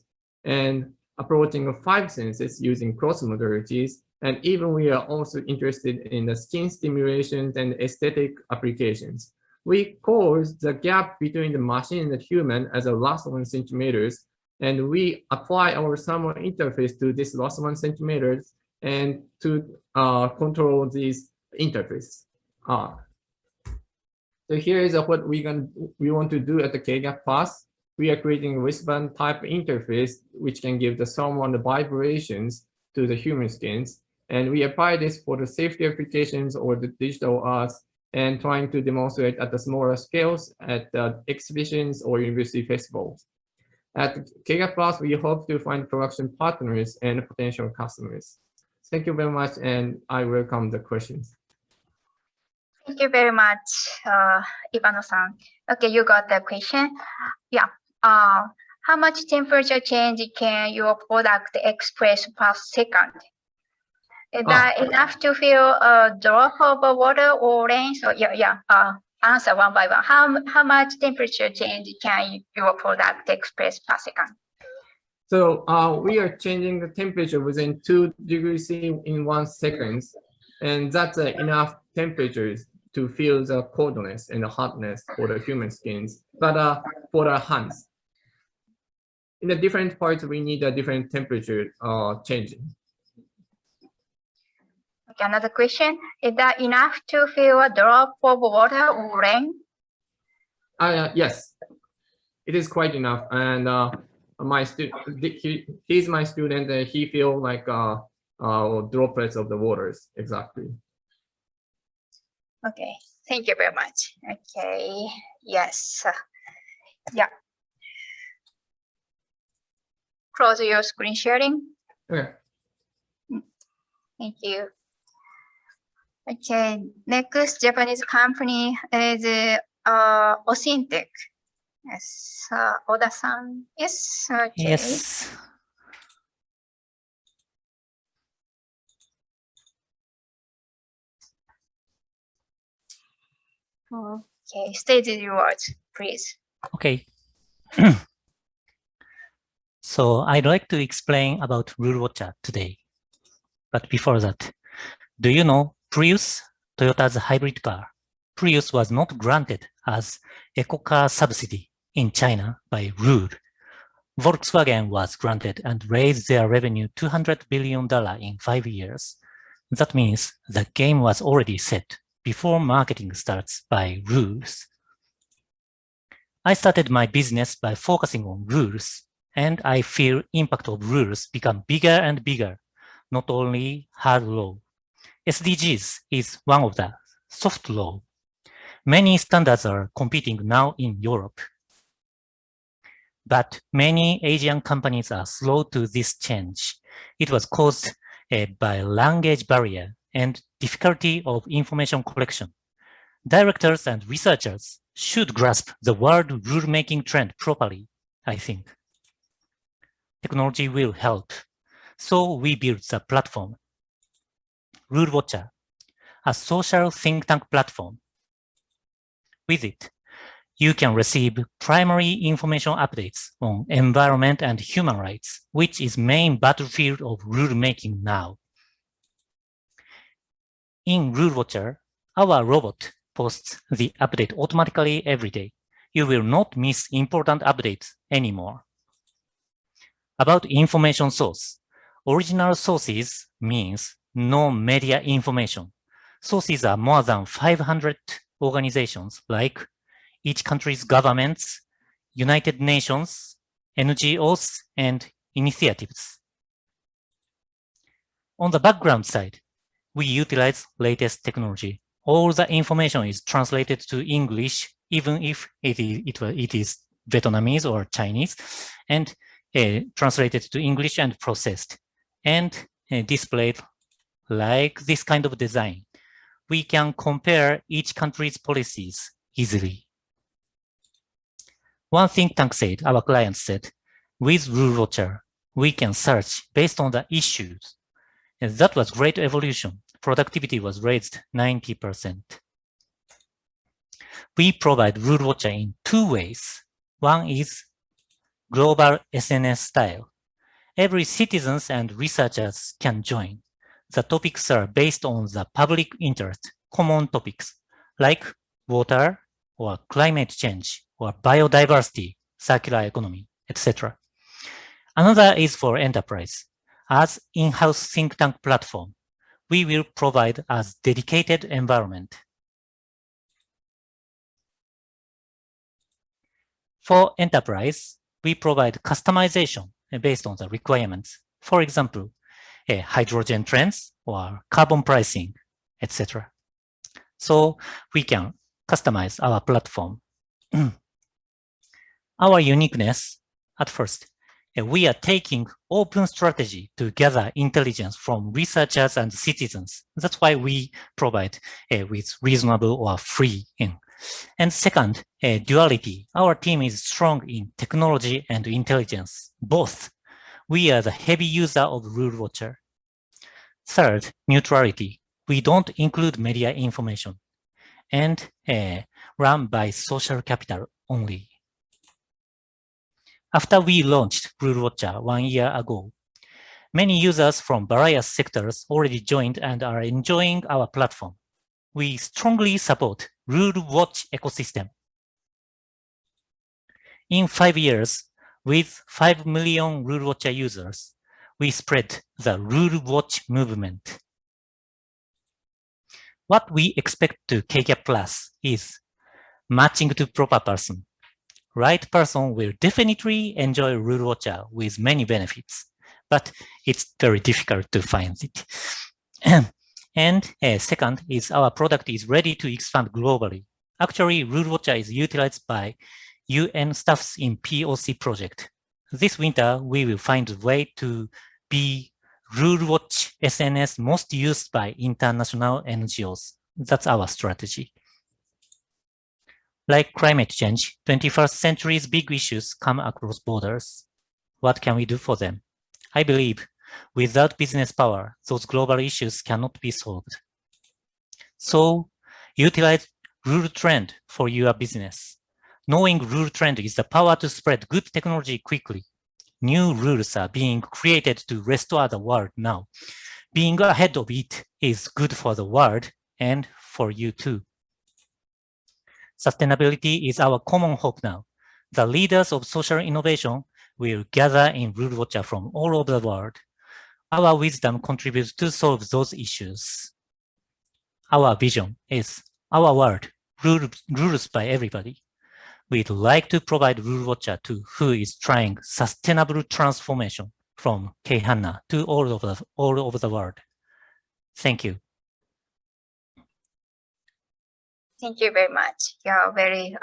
and approaching 5 senses using cross modalities. And even we are also interested in the skin stimulations and aesthetic applications. We call the gap between the machine and the human as a last 1 centimeters, and we apply our thermal interface to this last 1 centimeters and to control these interfaces. So here is what we want to do at the KGAP pass. We are creating a wristband type interface which can give the thermal and the vibrations to the human skins, and we apply this for the safety applications or the digital arts, and trying to demonstrate at the smaller scales at the exhibitions or university festivals. At KGAP Plus, we hope to find production partners and potential customers. Thank you very much, and I welcome the questions. Thank you very much, Ivano-san. Okay, you got the question. Yeah. How much temperature change can your product express per second? Is that enough to feel a drop of water or rain? So answer one by one. How much temperature change can your product express per second? So we are changing the temperature within 2 degrees C in 1 second, and that's enough temperatures to feel the coldness and the hotness for the human skins. But for the hands, in the different parts, we need a different temperature changing. Okay, another question. Is that enough to feel a drop of water or rain? Yes, it is quite enough. And he's my student, and he feels like droplets of the waters, exactly. Okay, thank you very much. Okay, yes. Yeah. Close your screen sharing. Okay. Thank you. Okay, next Japanese company is Osintec. Yes, Oda-san. Yes, okay. Yes. Okay, state your words, please. Okay. So I'd like to explain about Rule Watcher today. But before that, Do you know Prius, Toyota's hybrid car? Prius was not granted as eco-car subsidy in China by rule. Volkswagen was granted and raised their revenue $200 billion in 5 years. That means the game was already set before marketing starts by rules. I started my business by focusing on rules, and I feel impact of rules become bigger and bigger, not only hard law. SDGs is one of the soft law. Many standards are competing now in Europe. But many Asian companies are slow to this change. It was caused by language barrier and difficulty of information collection. Directors and researchers should grasp the world rule-making trend properly, I think. Technology will help. So we built the platform, Rule Watcher, a social think tank platform. With it, you can receive primary information updates on environment and human rights, which is main battlefield of rule-making now. In Rule Watcher, our robot posts the update automatically every day. You will not miss important updates anymore. About information source, original sources means no media information. Sources are more than 500 organizations like each country's governments, United Nations, NGOs, and initiatives. On the background side, we utilize latest technology. All the information is translated to English, even if it is Vietnamese or Chinese, and translated to English and processed, and displayed like this kind of design. We can compare each country's policies easily. One think tank said, our client said, with Rule Watcher, we can search based on the issues. And that was great evolution. Productivity was raised 90%. We provide Rule Watcher in 2 ways. One is global SNS style. Every citizens and researchers can join. The topics are based on the public interest, common topics, like water or climate change or biodiversity, circular economy, etc. Another is for enterprise. As in-house think tank platform, we will provide as dedicated environment. For enterprise, we provide customization based on the requirements. For example, hydrogen trends or carbon pricing, etc. So we can customize our platform. Our uniqueness, at first, we are taking open strategy to gather intelligence from researchers and citizens. That's why we provide with reasonable or free. And second, duality. Our team is strong in technology and intelligence, both. We are the heavy user of Rule Watcher. Third, neutrality. We don't include media information and run by social capital only. After we launched Rule Watcher 1 year ago, many users from various sectors already joined and are enjoying our platform. We strongly support Rule Watch ecosystem. In 5 years, with 5 million Rule Watcher users, we spread the Rule Watch movement. What we expect to KGAP Plus is matching to proper person. Right person will definitely enjoy Rule Watcher with many benefits, but it's very difficult to find it. And second is our product is ready to expand globally. Actually, Rule Watcher is utilized by UN staffs in POC project. This winter, we will find a way to be Rule Watch SNS most used by international NGOs. That's our strategy. Like climate change, 21st century's big issues come across borders. What can we do for them? I believe without business power, those global issues cannot be solved. So utilize Rule Trend for your business. Knowing Rule Trend is the power to spread good technology quickly. New rules are being created to restore the world now. being ahead of it is good for the world and for you too. Sustainability is our common hope now. The leaders of social innovation will gather in Rule Watcher from all over the world. Our wisdom contributes to solve those issues. Our vision is our world, rules by everybody. We'd like to provide Rule Watcher to who is trying sustainable transformation from Keihanna to all over the world. Thank you. Thank you very much. You're very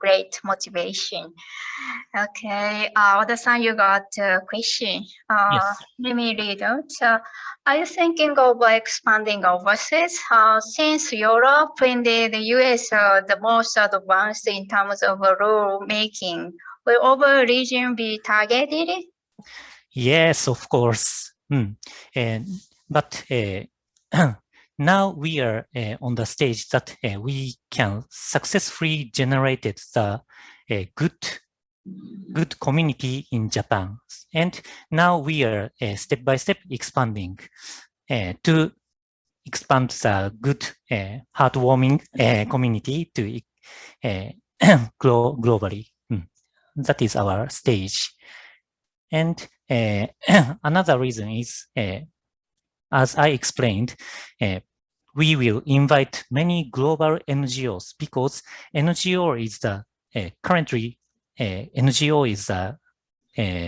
great motivation. Okay, Oda-san, you got a question. Yes. Let me read out. Are you thinking of expanding overseas? Since Europe and the US are the most advanced in terms of rule making, will our region be targeted? Yes, of course. But now we are on the stage that we can successfully generate the good community in Japan. And now we are step by step expanding to expand the good heartwarming community to globally. That is our stage. And another reason is, as I explained, we will invite many global NGOs because NGO is the currently NGO is the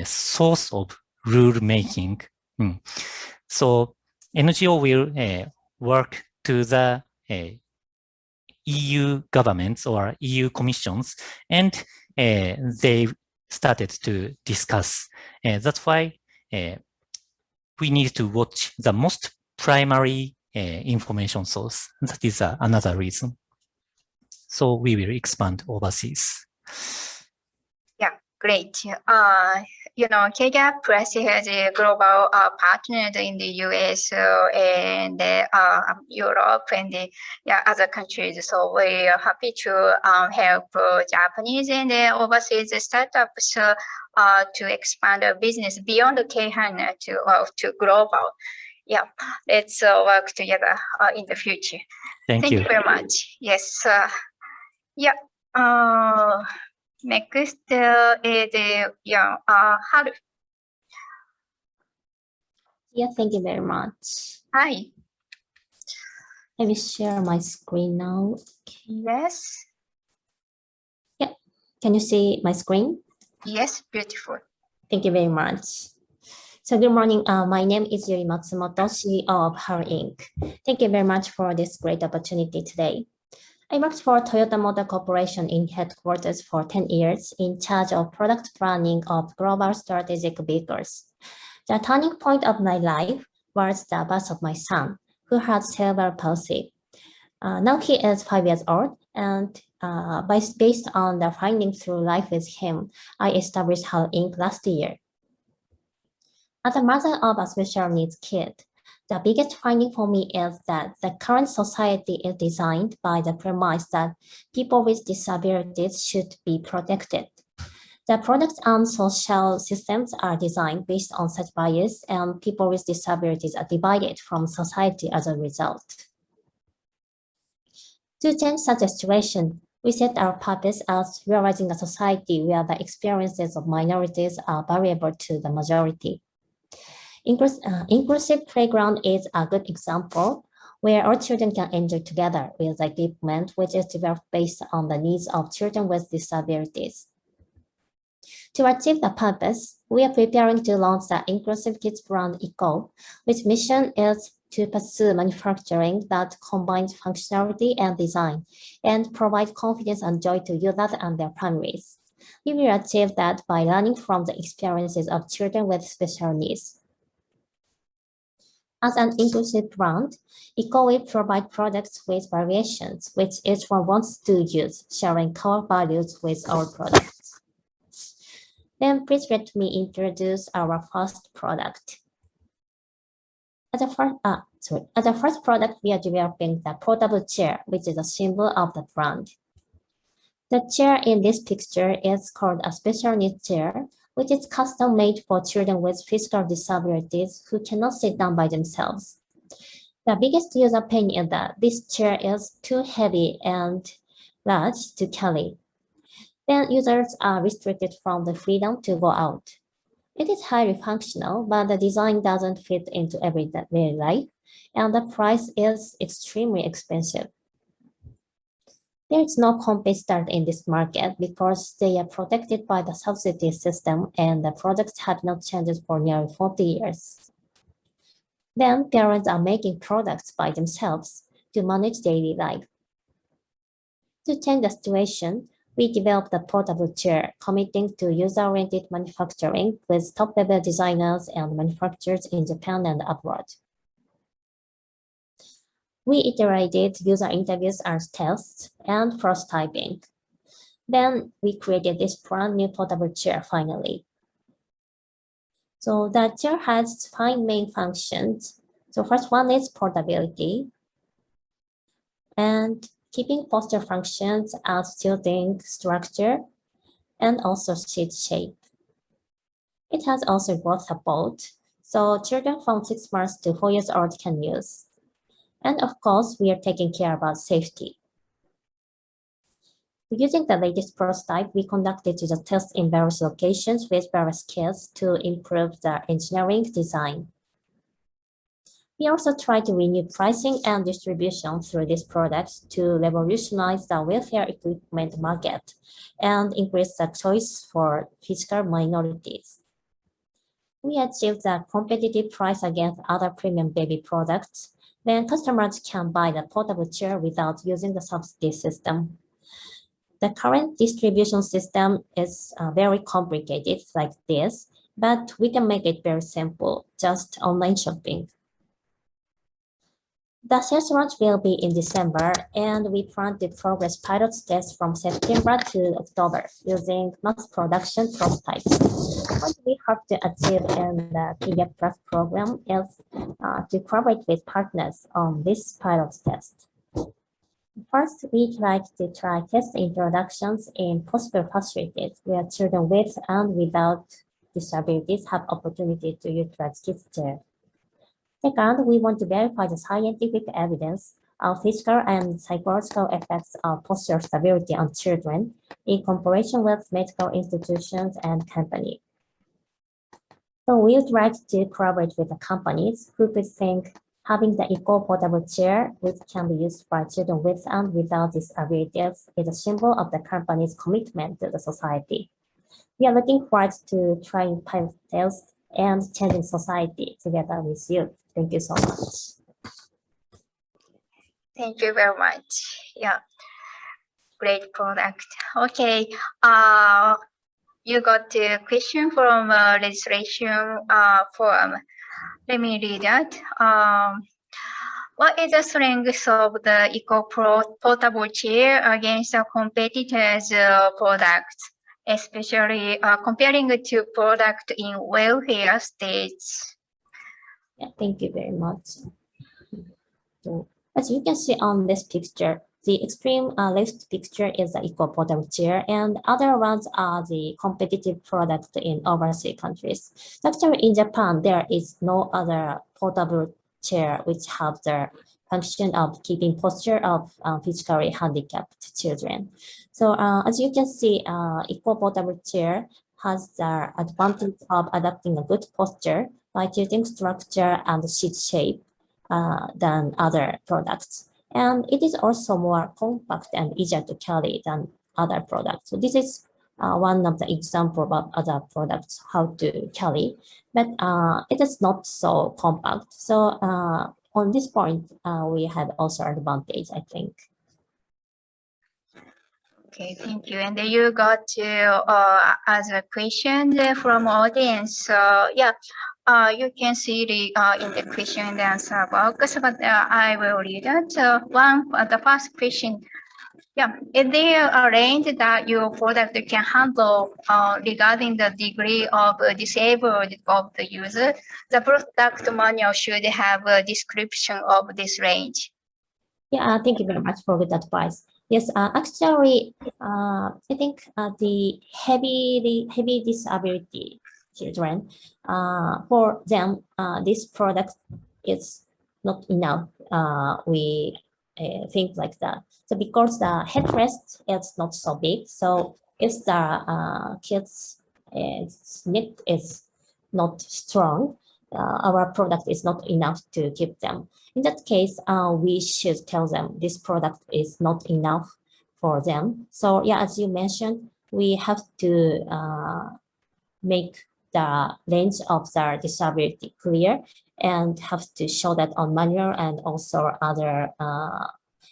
source of rule making. So NGO will work to the EU governments or EU commissions, and they started to discuss. That's why we need to watch the most primary information source. That is another reason. So we will expand overseas. Yeah, great. You know, KGAP Press has a global partner in the US and Europe and other countries. So we are happy to help Japanese and overseas startups to expand their business beyond the Keihan to global. Yeah, let's work together in the future. Thank you. You very much. Yes. Yeah. Next is Haru. Yeah, thank you very much. Hi. Let me share my screen now. Okay. Yes. Yeah. Can you see my screen? Yes, beautiful. Thank you very much. So good morning. My name is Yuri Matsumoto, CEO of Haru Inc. Thank you very much for this great opportunity today. I worked for Toyota Motor Corporation in headquarters for 10 years in charge of product planning of global strategic vehicles. The turning point of my life was the birth of my son, who had cerebral palsy. Now he is 5 years old, and based on the findings through life with him, I established Haru Inc. last year. As a mother of a special needs kid, the biggest finding for me is that the current society is designed by the premise that people with disabilities should be protected. The products and social systems are designed based on such bias, and people with disabilities are divided from society as a result. To change such a situation, we set our purpose as realizing a society where the experiences of minorities are valuable to the majority. Inclusive playground is a good example where all children can enjoy together with equipment which is developed based on the needs of children with disabilities. To achieve the purpose, we are preparing to launch the inclusive kids brand ECO, which mission is to pursue manufacturing that combines functionality and design and provide confidence and joy to users and their families. We will achieve that by learning from the experiences of children with special needs. As an inclusive brand, ECO will provide products with variations which each one wants to use, sharing core values with our products. Then please let me introduce our first product. As a first product, we are developing the portable chair, which is a symbol of the brand. The chair in this picture is called a special needs chair, which is custom made for children with physical disabilities who cannot sit down by themselves. The biggest user pain is that this chair is too heavy and large to carry. Then users are restricted from the freedom to go out. It is highly functional, but the design doesn't fit into everyday life, and the price is extremely expensive. There is no competitor in this market because they are protected by the subsidy system and the products have not changed for nearly 40 years. Then parents are making products by themselves to manage daily life. To change the situation, we developed a portable chair committing to user-oriented manufacturing with top-level designers and manufacturers in Japan and abroad. We iterated user interviews as tests and prototyping. Then we created this brand new portable chair finally. So the chair has 5 main functions. So first one is portability and keeping posture functions as tilting structure and also seat shape. It has also growth support, so children from 6 months to 4 years old can use. And of course, we are taking care about safety. Using the latest prototype, we conducted the tests in various locations with various kids to improve the engineering design. We also try to renew pricing and distribution through these products to revolutionize the wheelchair equipment market and increase the choice for physical minorities. We achieved a competitive price against other premium baby products. Then customers can buy the portable chair without using the subsidy system. The current distribution system is very complicated like this, but we can make it very simple, just online shopping. The sales launch will be in December, and we plan to progress pilot tests from September to October using mass production prototypes. What we hope to achieve in the KGAP Plus program is to collaborate with partners on this pilot test. First, we'd like to try test introductions in possible facilities where children with and without disabilities have opportunity to utilize kids' chair. Second, we want to verify the scientific evidence of physical and psychological effects of postural stability on children in cooperation with medical institutions and companies. So we would like to collaborate with the companies who could think having the eco-portable chair, which can be used by children with and without disabilities, is a symbol of the company's commitment to the society. We are looking forward to trying pilot tests and changing society together with you. Thank you so much. Thank you very much. Yeah, great product. Okay, you got a question from registration form. Let me read that. What is the strength of the eco-portable chair against the competitors' products, especially comparing to product in welfare states? Yeah, thank you very much. So, as you can see on this picture, the extreme left picture is the eco-portable chair, and other ones are the competitive products in overseas countries. Actually, in Japan, there is no other portable chair which have the function of keeping posture of physically handicapped children. So, as you can see, eco-portable chair has the advantage of adapting a good posture by tilting structure and seat shape than other products. And it is also more compact and easier to carry than other products. So this is one of the examples of other products, how to carry, but it is not so compact. So on this point, we have also advantage, I think. Okay, thank you. And you got other questions from audience. So yeah, you can see the in the question and answer box, but I will read it. The first question. Yeah, is there a range that your product can handle regarding the degree of disabled of the user? The product manual should have a description of this range. Yeah, thank you very much for good advice. Yes, actually, I think the heavy disability children, for them, this product is not enough. We think like that. So because the headrest is not so big, so if the kids' neck is not strong, our product is not enough to keep them. In that case, we should tell them this product is not enough for them. So yeah, as you mentioned, we have to make the range of their disability clear and have to show that on manual and also other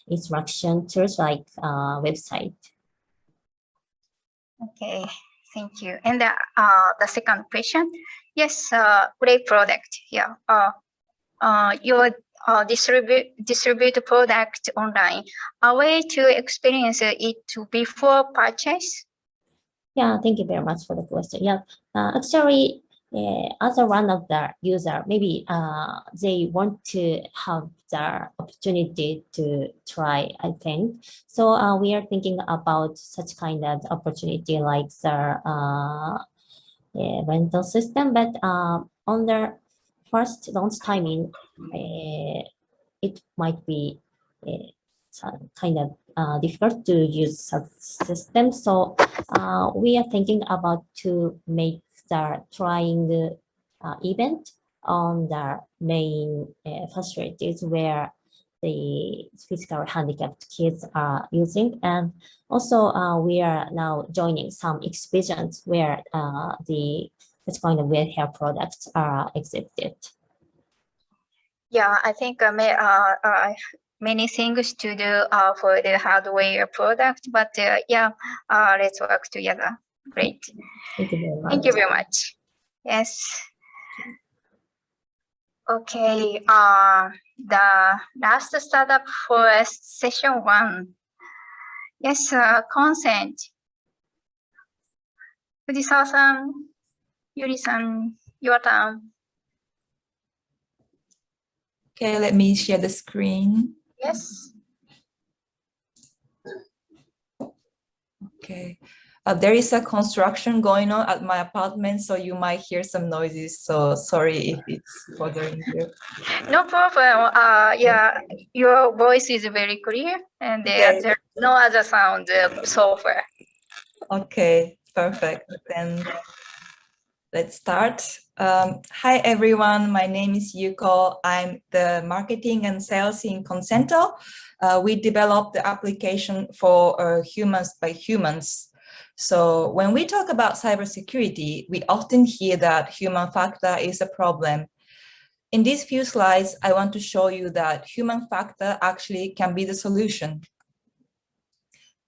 instruction tools like website. Okay, thank you. And the second question, yes, great product. Yeah, you distribute product online. A way to experience it before purchase. Yeah, thank you very much for the question. Yeah, actually, as a one of the user, maybe they want to have the opportunity to try, I think. So we are thinking about such kind of opportunity like the rental system, but on the first launch timing, it might be kind of difficult to use such system. So we are thinking about to make the trying event on the main facilities where the physical handicapped kids are using. And also we are now joining some exhibitions where this kind of wear hair products are exhibited. Yeah, I think many things to do for the hardware product, but yeah, let's work together. Great. Thank you very much. Thank you very much. Yes. Okay, the last startup for session 1. Yes, consent. Fujisawa-san, Yuri-san, your turn. Okay, let me share the screen. Yes. Okay. There is a construction going on at my apartment, so you might hear some noises. So sorry if it's bothering you. No problem. Yeah, your voice is very clear, and Okay. there's no other sound so far. Okay, perfect. Then let's start. Hi, everyone. My name is Yuko. I'm the marketing and sales in Consento. We developed the application for humans by humans. So when we talk about cybersecurity, we often hear that human factor is a problem. In these few slides, I want to show you that human factor actually can be the solution.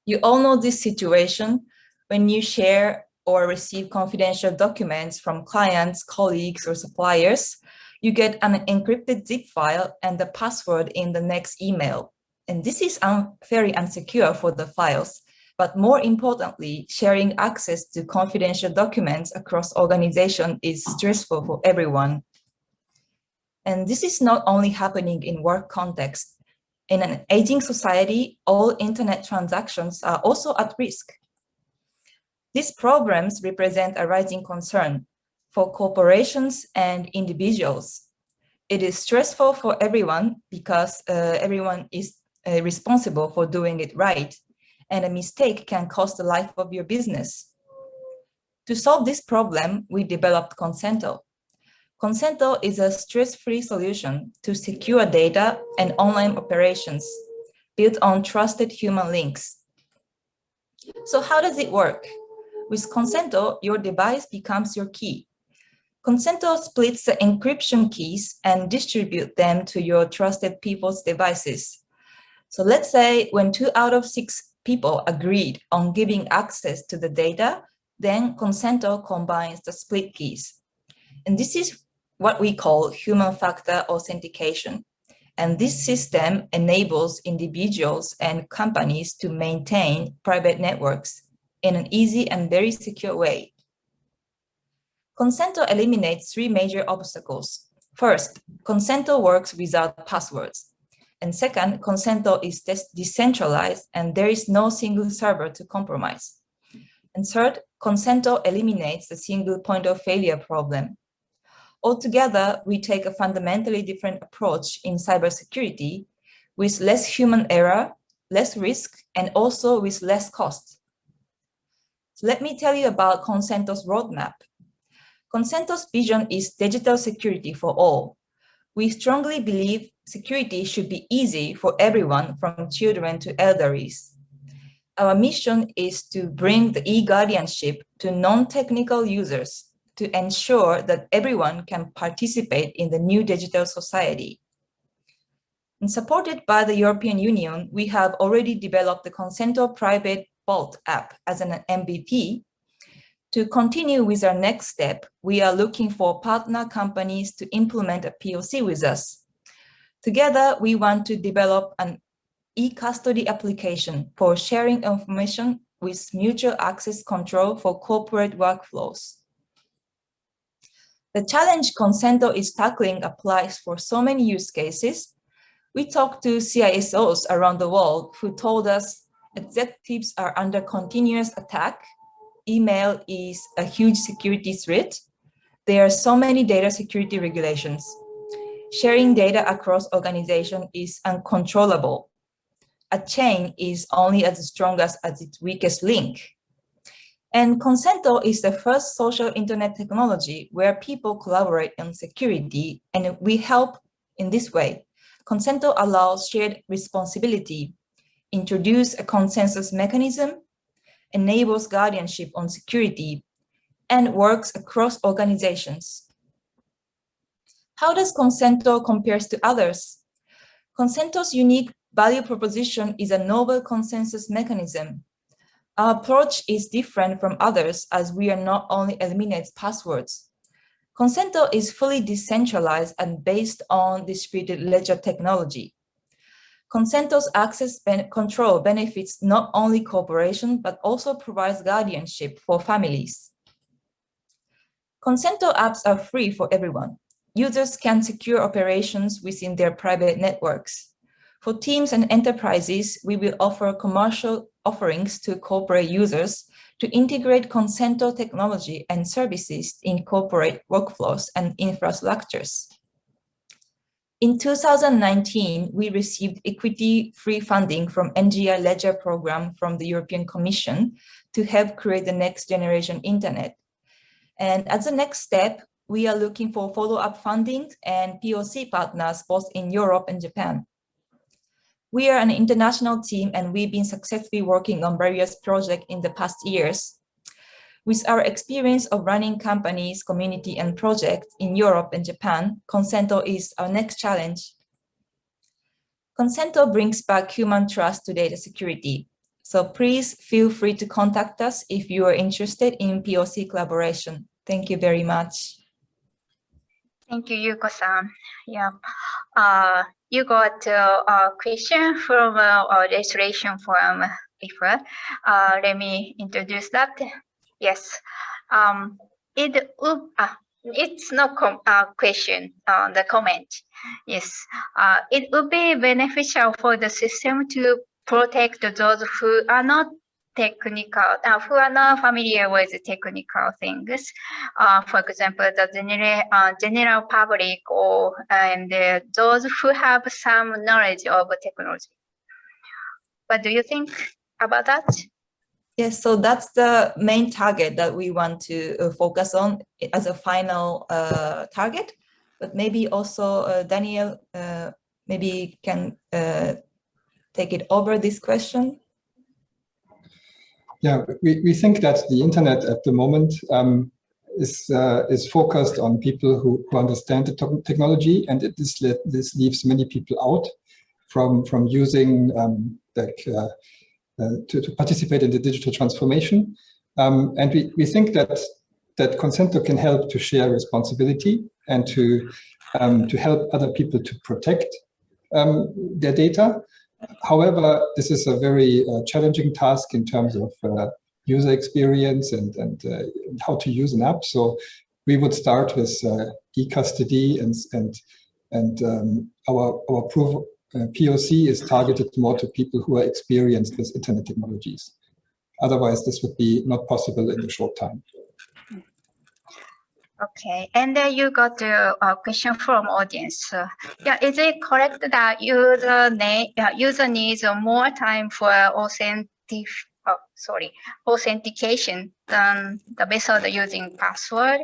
You all know this situation when you share or receive confidential documents from clients, colleagues, or suppliers, you get an encrypted zip file and the password in the next email. And this is very unsecure for the files. But more importantly, sharing access to confidential documents across organizations is stressful for everyone. And this is not only happening in work context. In an aging society, all internet transactions are also at risk. These problems represent a rising concern for corporations and individuals. It is stressful for everyone because everyone is responsible for doing it right, and a mistake can cost the life of your business. To solve this problem, we developed Consento. Consento is a stress-free solution to secure data and online operations built on trusted human links. So how does it work? With Consento, your device becomes your key. Consento splits the encryption keys and distributes them to your trusted people's devices. So let's say when 2 out of 6 people agreed on giving access to the data, then Consento combines the split keys. And this is what we call human factor authentication. And this system enables individuals and companies to maintain private networks in an easy and very secure way. Consento eliminates 3 major obstacles. First, Consento works without passwords. And second, Consento is decentralized and there is no single server to compromise. And third, Consento eliminates the single point of failure problem. Altogether, we take a fundamentally different approach in cybersecurity with less human error, less risk, and also with less cost. So let me tell you about Consento's roadmap. Consento's vision is digital security for all. We strongly believe security should be easy for everyone from children to elderlies. Our mission is to bring the e-guardianship to non-technical users to ensure that everyone can participate in the new digital society. And supported by the European Union, we have already developed the Consento Private Vault app as an MVP. To continue with our next step, we are looking for partner companies to implement a POC with us. Together, we want to develop an e-custody application for sharing information with mutual access control for corporate workflows. The challenge Consento is tackling applies for so many use cases. We talked to CISOs around the world who told us executives are under continuous attack. Email is a huge security threat. There are so many data security regulations. Sharing data across organizations is uncontrollable. A chain is only as strong as its weakest link. And Consento is the first social internet technology where people collaborate on security, and we help in this way. Consento allows shared responsibility, introduce a consensus mechanism, enables guardianship on security, and works across organizations. How does Consento compare to others? Consento's unique value proposition is a novel consensus mechanism. Our approach is different from others as we are not only eliminate passwords. Consento is fully decentralized and based on distributed ledger technology. Consento's access control benefits not only corporations, but also provides guardianship for families. Consento apps are free for everyone. Users can secure operations within their private networks. For teams and enterprises, we will offer commercial offerings to corporate users to integrate Consento technology and services in corporate workflows and infrastructures. In 2019, we received equity-free funding from NGI Ledger program from the European Commission to help create the next generation internet. And as a next step, we are looking for follow-up funding and POC partners both in Europe and Japan. We are an international team and we've been successfully working on various projects in the past years. With our experience of running companies, community, and projects in Europe and Japan, Consento is our next challenge. Consento brings back human trust to data security. So please feel free to contact us if you are interested in POC collaboration. Thank you very much. Thank you, Yuko-san. Yeah. You got a question from a registration form before. Let me introduce that. Yes. It's not a question, the comment. Yes. It would be beneficial for the system to protect those who are not technical, who are not familiar with technical things. For example, the general public and those who have some knowledge of technology. What do you think about that? Yes, so that's the main target that we want to focus on as a final target. But maybe also Daniel maybe can take it over this question. Yeah, we think that the internet at the moment is focused on people who understand the technology, and this leaves many people out from using to participate in the digital transformation. And we think that Consento can help to share responsibility and to help other people to protect their data. However, this is a very challenging task in terms of user experience and how to use an app. So we would start with e-custody and our proof POC is targeted more to people who are experienced with internet technologies. Otherwise, this would be not possible in a short time. Okay, and then you got a question from audience. Yeah, is it correct that user needs more time for authentication than the method using password?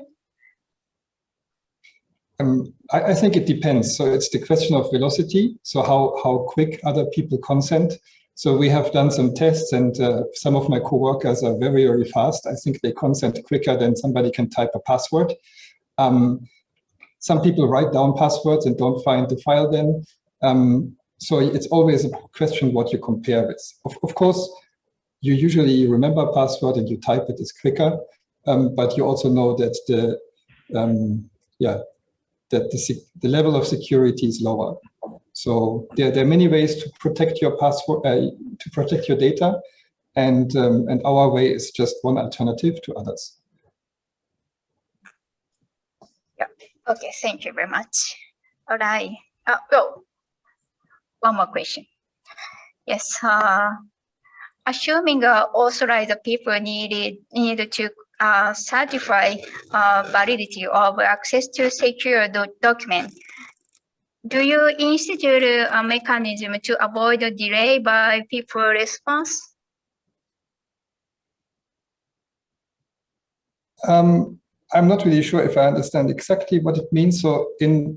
I think it depends. So it's the question of velocity. So how quick other people consent. So we have done some tests, and some of my coworkers are very, very fast. I think they consent quicker than somebody can type a password. Some people write down passwords and don't find the file then. So it's always a question what you compare with. Of course, you usually remember a password and you type it is quicker, but you also know that the level of security is lower. So there are many ways to protect your password, to protect your data, and our way is just one alternative to others. Yeah. Okay. Thank you very much. All right. Oh, one more question. Yes. Assuming authorized people need to certify validity of access to secure document. Do you institute a mechanism to avoid a delay by people response? I'm not really sure if I understand exactly what it means. So in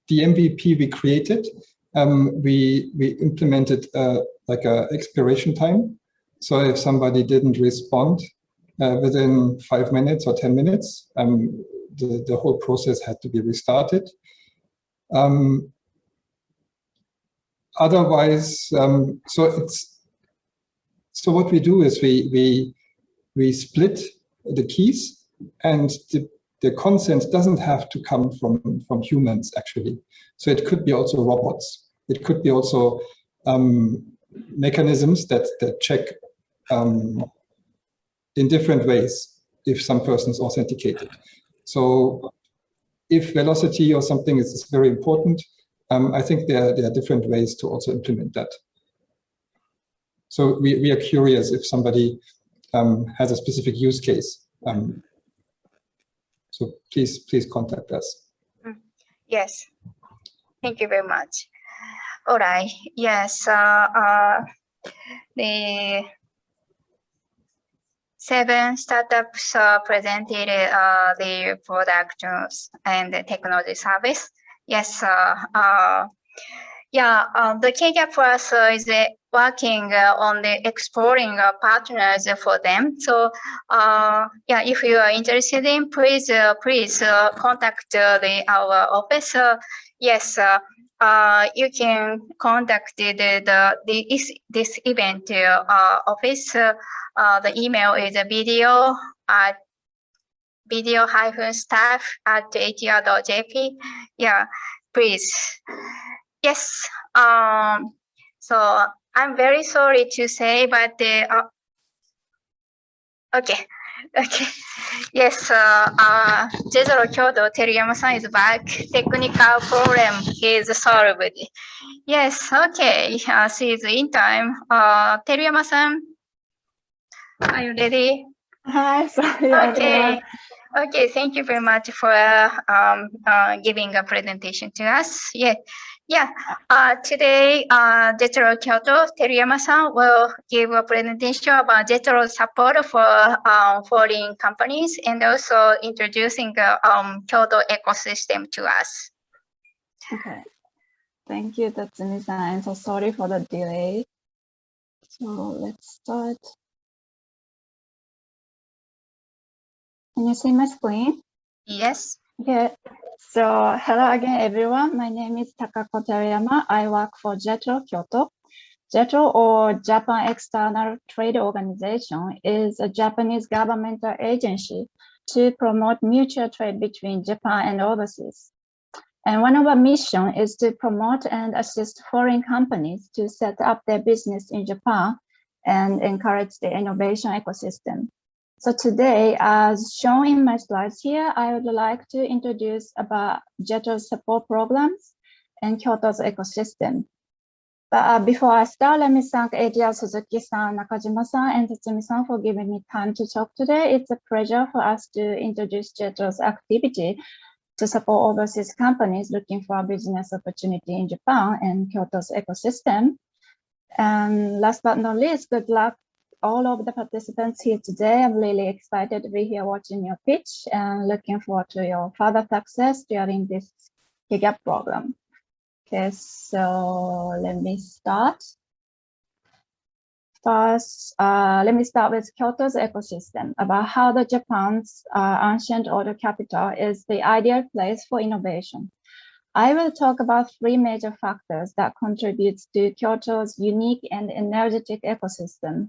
the MVP we created, we implemented like a expiration time. So if somebody didn't respond within 5 minutes or 10 minutes, the whole process had to be restarted. Otherwise, so what we do is we split the keys, and the consent doesn't have to come from humans actually. So it could be also robots. It could be also mechanisms that check in different ways if some person is authenticated. So if velocity or something is very important, I think there are different ways to also implement that. So we are curious if somebody has a specific use case. So please contact us. Yes. Thank you very much. All right. Yes. The 7 startups presented their products and the technology service. Yes. The KGAP Plus is working on the exploring partners for them. So if you are interested in, please contact our office. Yes, you can contact this event office. The email is video-staff@atr.jp. Yeah, please. Yes. So I'm very sorry to say, but okay. Yes. Jezero Kyoto, Teriyama-san is back. Technical problem is solved. Yes. Okay. She is in time. Teriyama-san, are you ready? Hi, sorry. Okay. Okay, thank you very much for giving a presentation to us. Today, Jetro Kyoto, Teriyama-san will give a presentation about Jetro support for foreign companies and also introducing Kyoto ecosystem to us. Okay. Thank you, Tatsumi-san. I'm so sorry for the delay. So let's start. Can you see my screen? Yes. Okay. So hello again, everyone. My name is Takako Teriyama. I work for JETRO Kyoto. JETRO, or Japan External Trade Organization, is a Japanese governmental agency to promote mutual trade between Japan and overseas. And one of our mission is to promote and assist foreign companies to set up their business in Japan and encourage the innovation ecosystem. So today, as shown in my slides here, I would like to introduce about JETRO's support programs and Kyoto's ecosystem. But before I start, let me thank Eiji, Suzuki-san, Nakajima-san, and Tatsumi-san for giving me time to talk today. It's a pleasure for us to introduce JETRO's activity to support overseas companies looking for a business opportunity in Japan and Kyoto's ecosystem. And last but not least, good luck all of the participants here today. I'm really excited to be here watching your pitch and looking forward to your further success during this KGAP program. Okay, so let me start. First, let me start with Kyoto's ecosystem, about how the Japan's ancient order capital is the ideal place for innovation. I will talk about three major factors that contribute to Kyoto's unique and energetic ecosystem.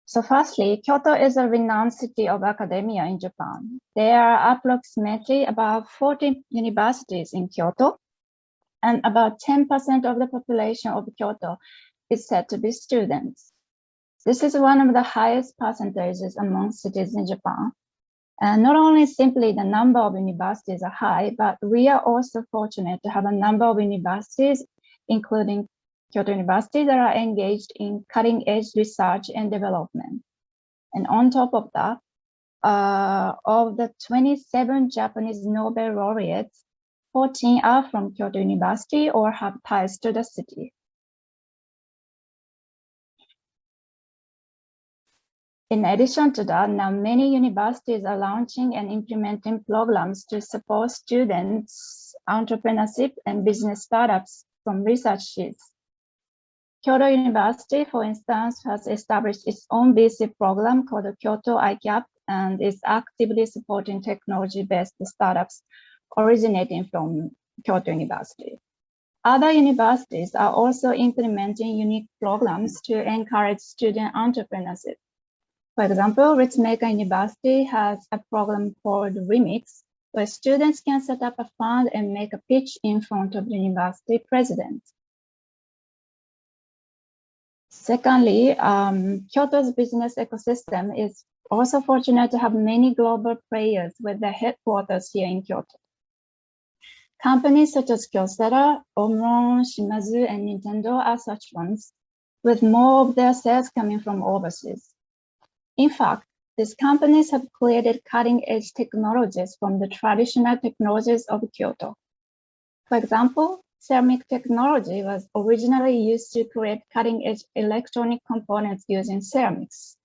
So firstly, Kyoto is a renowned city of academia in Japan. There are approximately about 40 universities in Kyoto, and about 10% of the population of Kyoto is said to be students. This is one of the highest percentages among cities in Japan. And not only simply the number of universities are high, but we are also fortunate to have a number of universities, including Kyoto University, that are engaged in cutting-edge research and development. And on top of that, of the 27 Japanese Nobel laureates, 14 are from Kyoto University or have ties to the city. In addition to that, now many universities are launching and implementing programs to support students, entrepreneurship, and business startups from research sheets. Kyoto University, for instance, has established its own BC program called the Kyoto KGAP and is actively supporting technology-based startups originating from Kyoto University. Other universities are also implementing unique programs to encourage student entrepreneurship. For example, Ritsumeikan University has a program called Remix, where students can set up a fund and make a pitch in front of the university president. Secondly, Kyoto's business ecosystem is also fortunate to have many global players with their headquarters here in Kyoto. Companies such as Kyocera, Omron, Shimazu, and Nintendo are such ones, with more of their sales coming from overseas. In fact, these companies have created cutting-edge technologies from the traditional technologies of Kyoto. For example, ceramic technology was originally used to create cutting-edge electronic components using ceramics.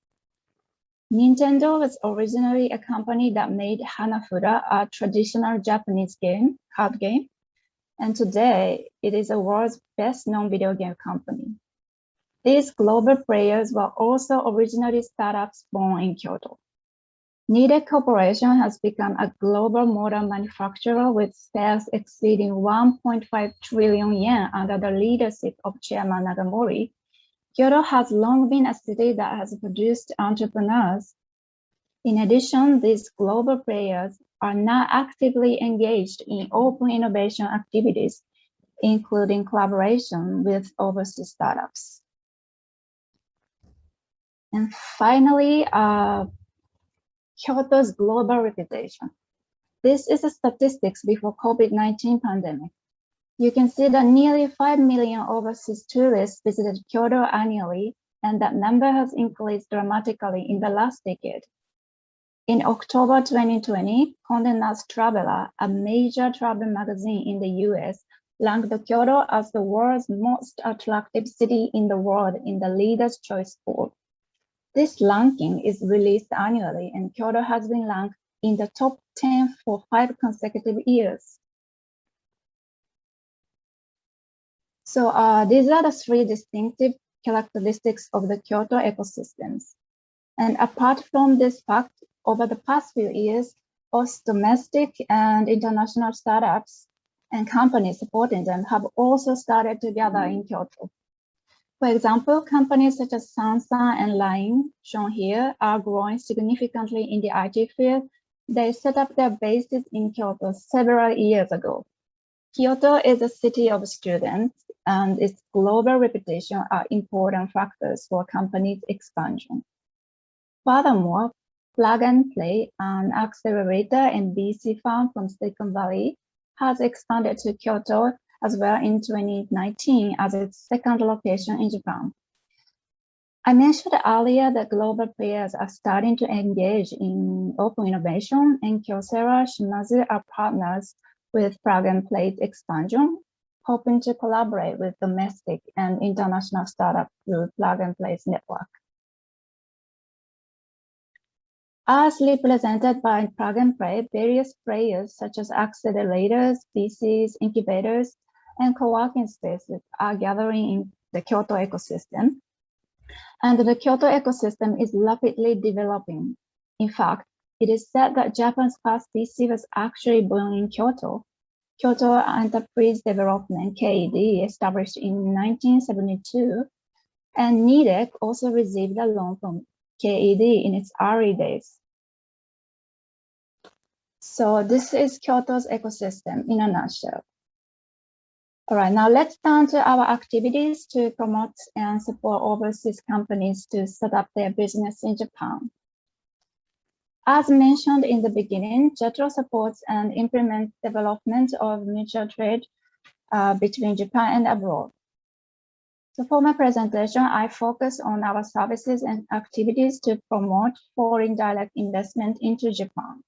Nintendo was originally a company that made Hanafuda, a traditional Japanese card game, and today it is the world's best-known video game company. These global players were also originally startups born in Kyoto. Nidec Corporation has become a global motor manufacturer with sales exceeding 1.5 trillion yen under the leadership of Chairman Nagamori. Kyoto has long been a city that has produced entrepreneurs. In addition, these global players are now actively engaged in open innovation activities, including collaboration with overseas startups. And finally, Kyoto's global reputation. This is the statistics before COVID-19 pandemic. You can see that nearly 5 million overseas tourists visited Kyoto annually, and that number has increased dramatically in the last decade. In October 2020, Condé Nast Traveler, a major travel magazine in the US, ranked Kyoto as the world's most attractive city in the world in the Leaders' Choice poll. This ranking is released annually, and Kyoto has been ranked in the top 10 for 5 consecutive years. So these are the 3 distinctive characteristics of the Kyoto ecosystems. And apart from this fact, over the past few years, both domestic and international startups and companies supporting them have also started together in Kyoto. For example, companies such as Sansan and Line, shown here, are growing significantly in the IT field. They set up their bases in Kyoto several years ago. Kyoto is a city of students, and its global reputation are important factors for companies' expansion. Furthermore, Plug and Play, an accelerator and VC firm from Silicon Valley, has expanded to Kyoto as well in 2019 as its second location in Japan. I mentioned earlier that global players are starting to engage in open innovation, and Kyocera Shimazu are partners with Plug and Play expansion, hoping to collaborate with domestic and international startups through Plug and Play's network. As represented by Plug and Play, various players such as accelerators, VCs, incubators, and co-working spaces are gathering in the Kyoto ecosystem. And the Kyoto ecosystem is rapidly developing. In fact, it is said that Japan's first VC was actually born in Kyoto. Kyoto Enterprise Development, KED, established in 1972, and NIDEC also received a loan from KED in its early days. So this is Kyoto's ecosystem in a nutshell. All right, now let's turn to our activities to promote and support overseas companies to set up their business in Japan. As mentioned in the beginning, JETRO supports and implements development of mutual trade between Japan and abroad. So for my presentation, I focus on our services and activities to promote foreign direct investment into Japan.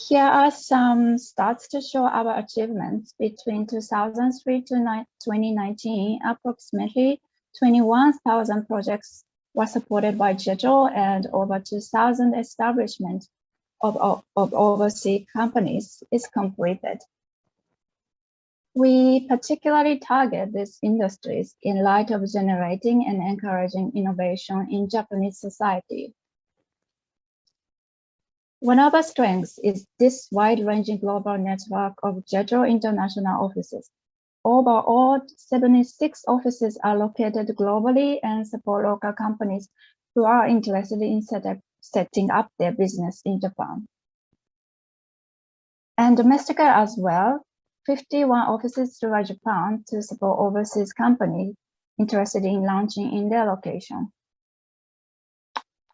Here are some stats to show our achievements. Between 2003 to 2019, approximately 21,000 projects were supported by JETRO, and over 2,000 establishments of overseas companies is completed. We particularly target these industries in light of generating and encouraging innovation in Japanese society. One of our strengths is this wide-ranging global network of JETRO international offices. Overall, 76 offices are located globally and support local companies who are interested in setting up their business in Japan. And domestically as well, 51 offices throughout Japan to support overseas companies interested in launching in their location.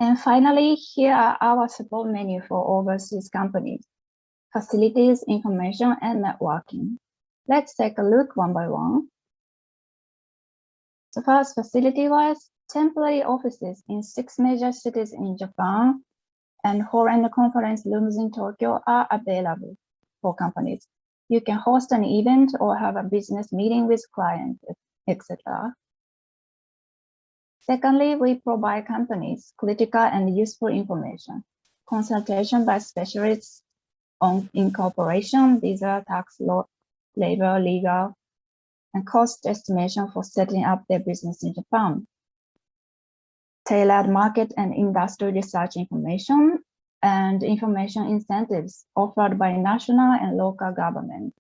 And finally, here are our support menu for overseas companies: facilities, information, and networking. Let's take a look one by one. So first, facility-wise, temporary offices in 6 major cities in Japan and hall and conference rooms in Tokyo are available for companies. You can host an event or have a business meeting with clients, etc. Secondly, we provide companies critical and useful information, consultation by specialists on incorporation, visa, tax law, labor, legal, and cost estimation for setting up their business in Japan. Tailored market and industry research information and information incentives offered by national and local governments.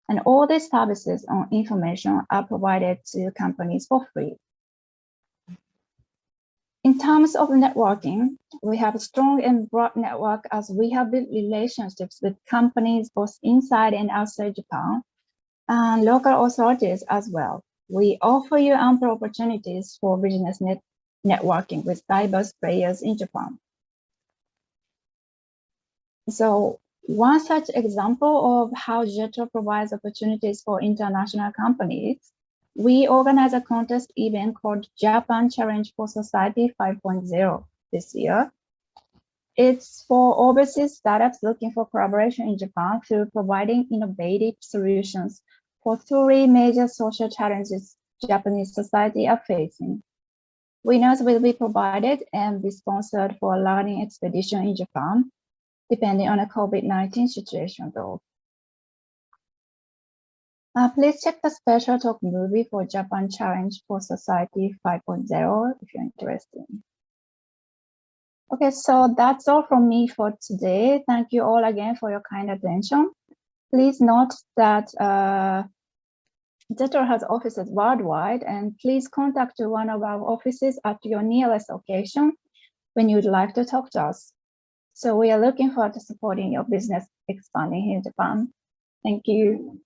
And all these services on information are provided to companies for free. In terms of networking, we have a strong and broad network as we have built relationships with companies both inside and outside Japan, and local authorities as well. We offer you ample opportunities for business networking with diverse players in Japan. So one such example of how JETRO provides opportunities for international companies, we organize a contest event called Japan Challenge for Society 5.0 this year. It's for overseas startups looking for collaboration in Japan through providing innovative solutions for 3 major social challenges Japanese society are facing. Winners will be provided and be sponsored for a learning expedition in Japan, depending on the COVID-19 situation though. Please check the special talk movie for Japan Challenge for Society 5.0 if you're interested. Okay, so that's all from me for today. Thank you all again for your kind attention. Please note that JETRO has offices worldwide, and please contact one of our offices at your nearest location when you'd like to talk to us. So we are looking forward to supporting your business expanding here in Japan. Thank you.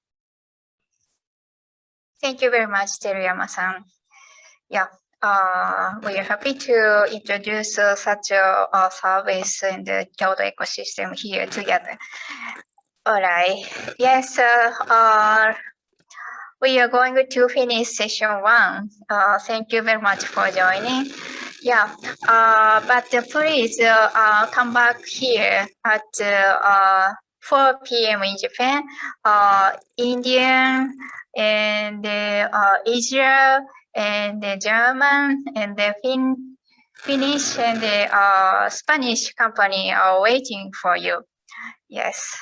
Thank you very much, Teruyama-san. Yeah, we are happy to introduce such a service in the Kyoto ecosystem here together. All right. Yes, we are going to finish session 1. Thank you very much for joining. Yeah, but please come back here at 4 p.m. in Japan, Indian, and Israel, and the German, and the Finnish, and the Spanish company are waiting for you. Yes.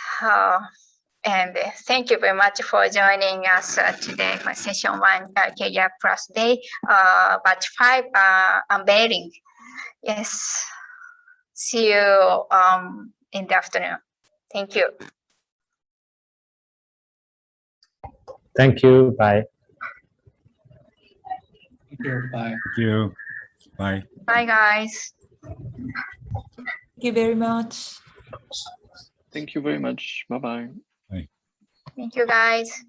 And thank you very much for joining us today for session 1 KGAP Plus Day, batch 5 unveiling. Yes. See you in the afternoon. Thank you. Thank you. Bye. Thank you. Bye. Thank you. Bye. Bye, guys. Thank you very much. Thank you very much. Bye-bye. Bye. Thank you, guys.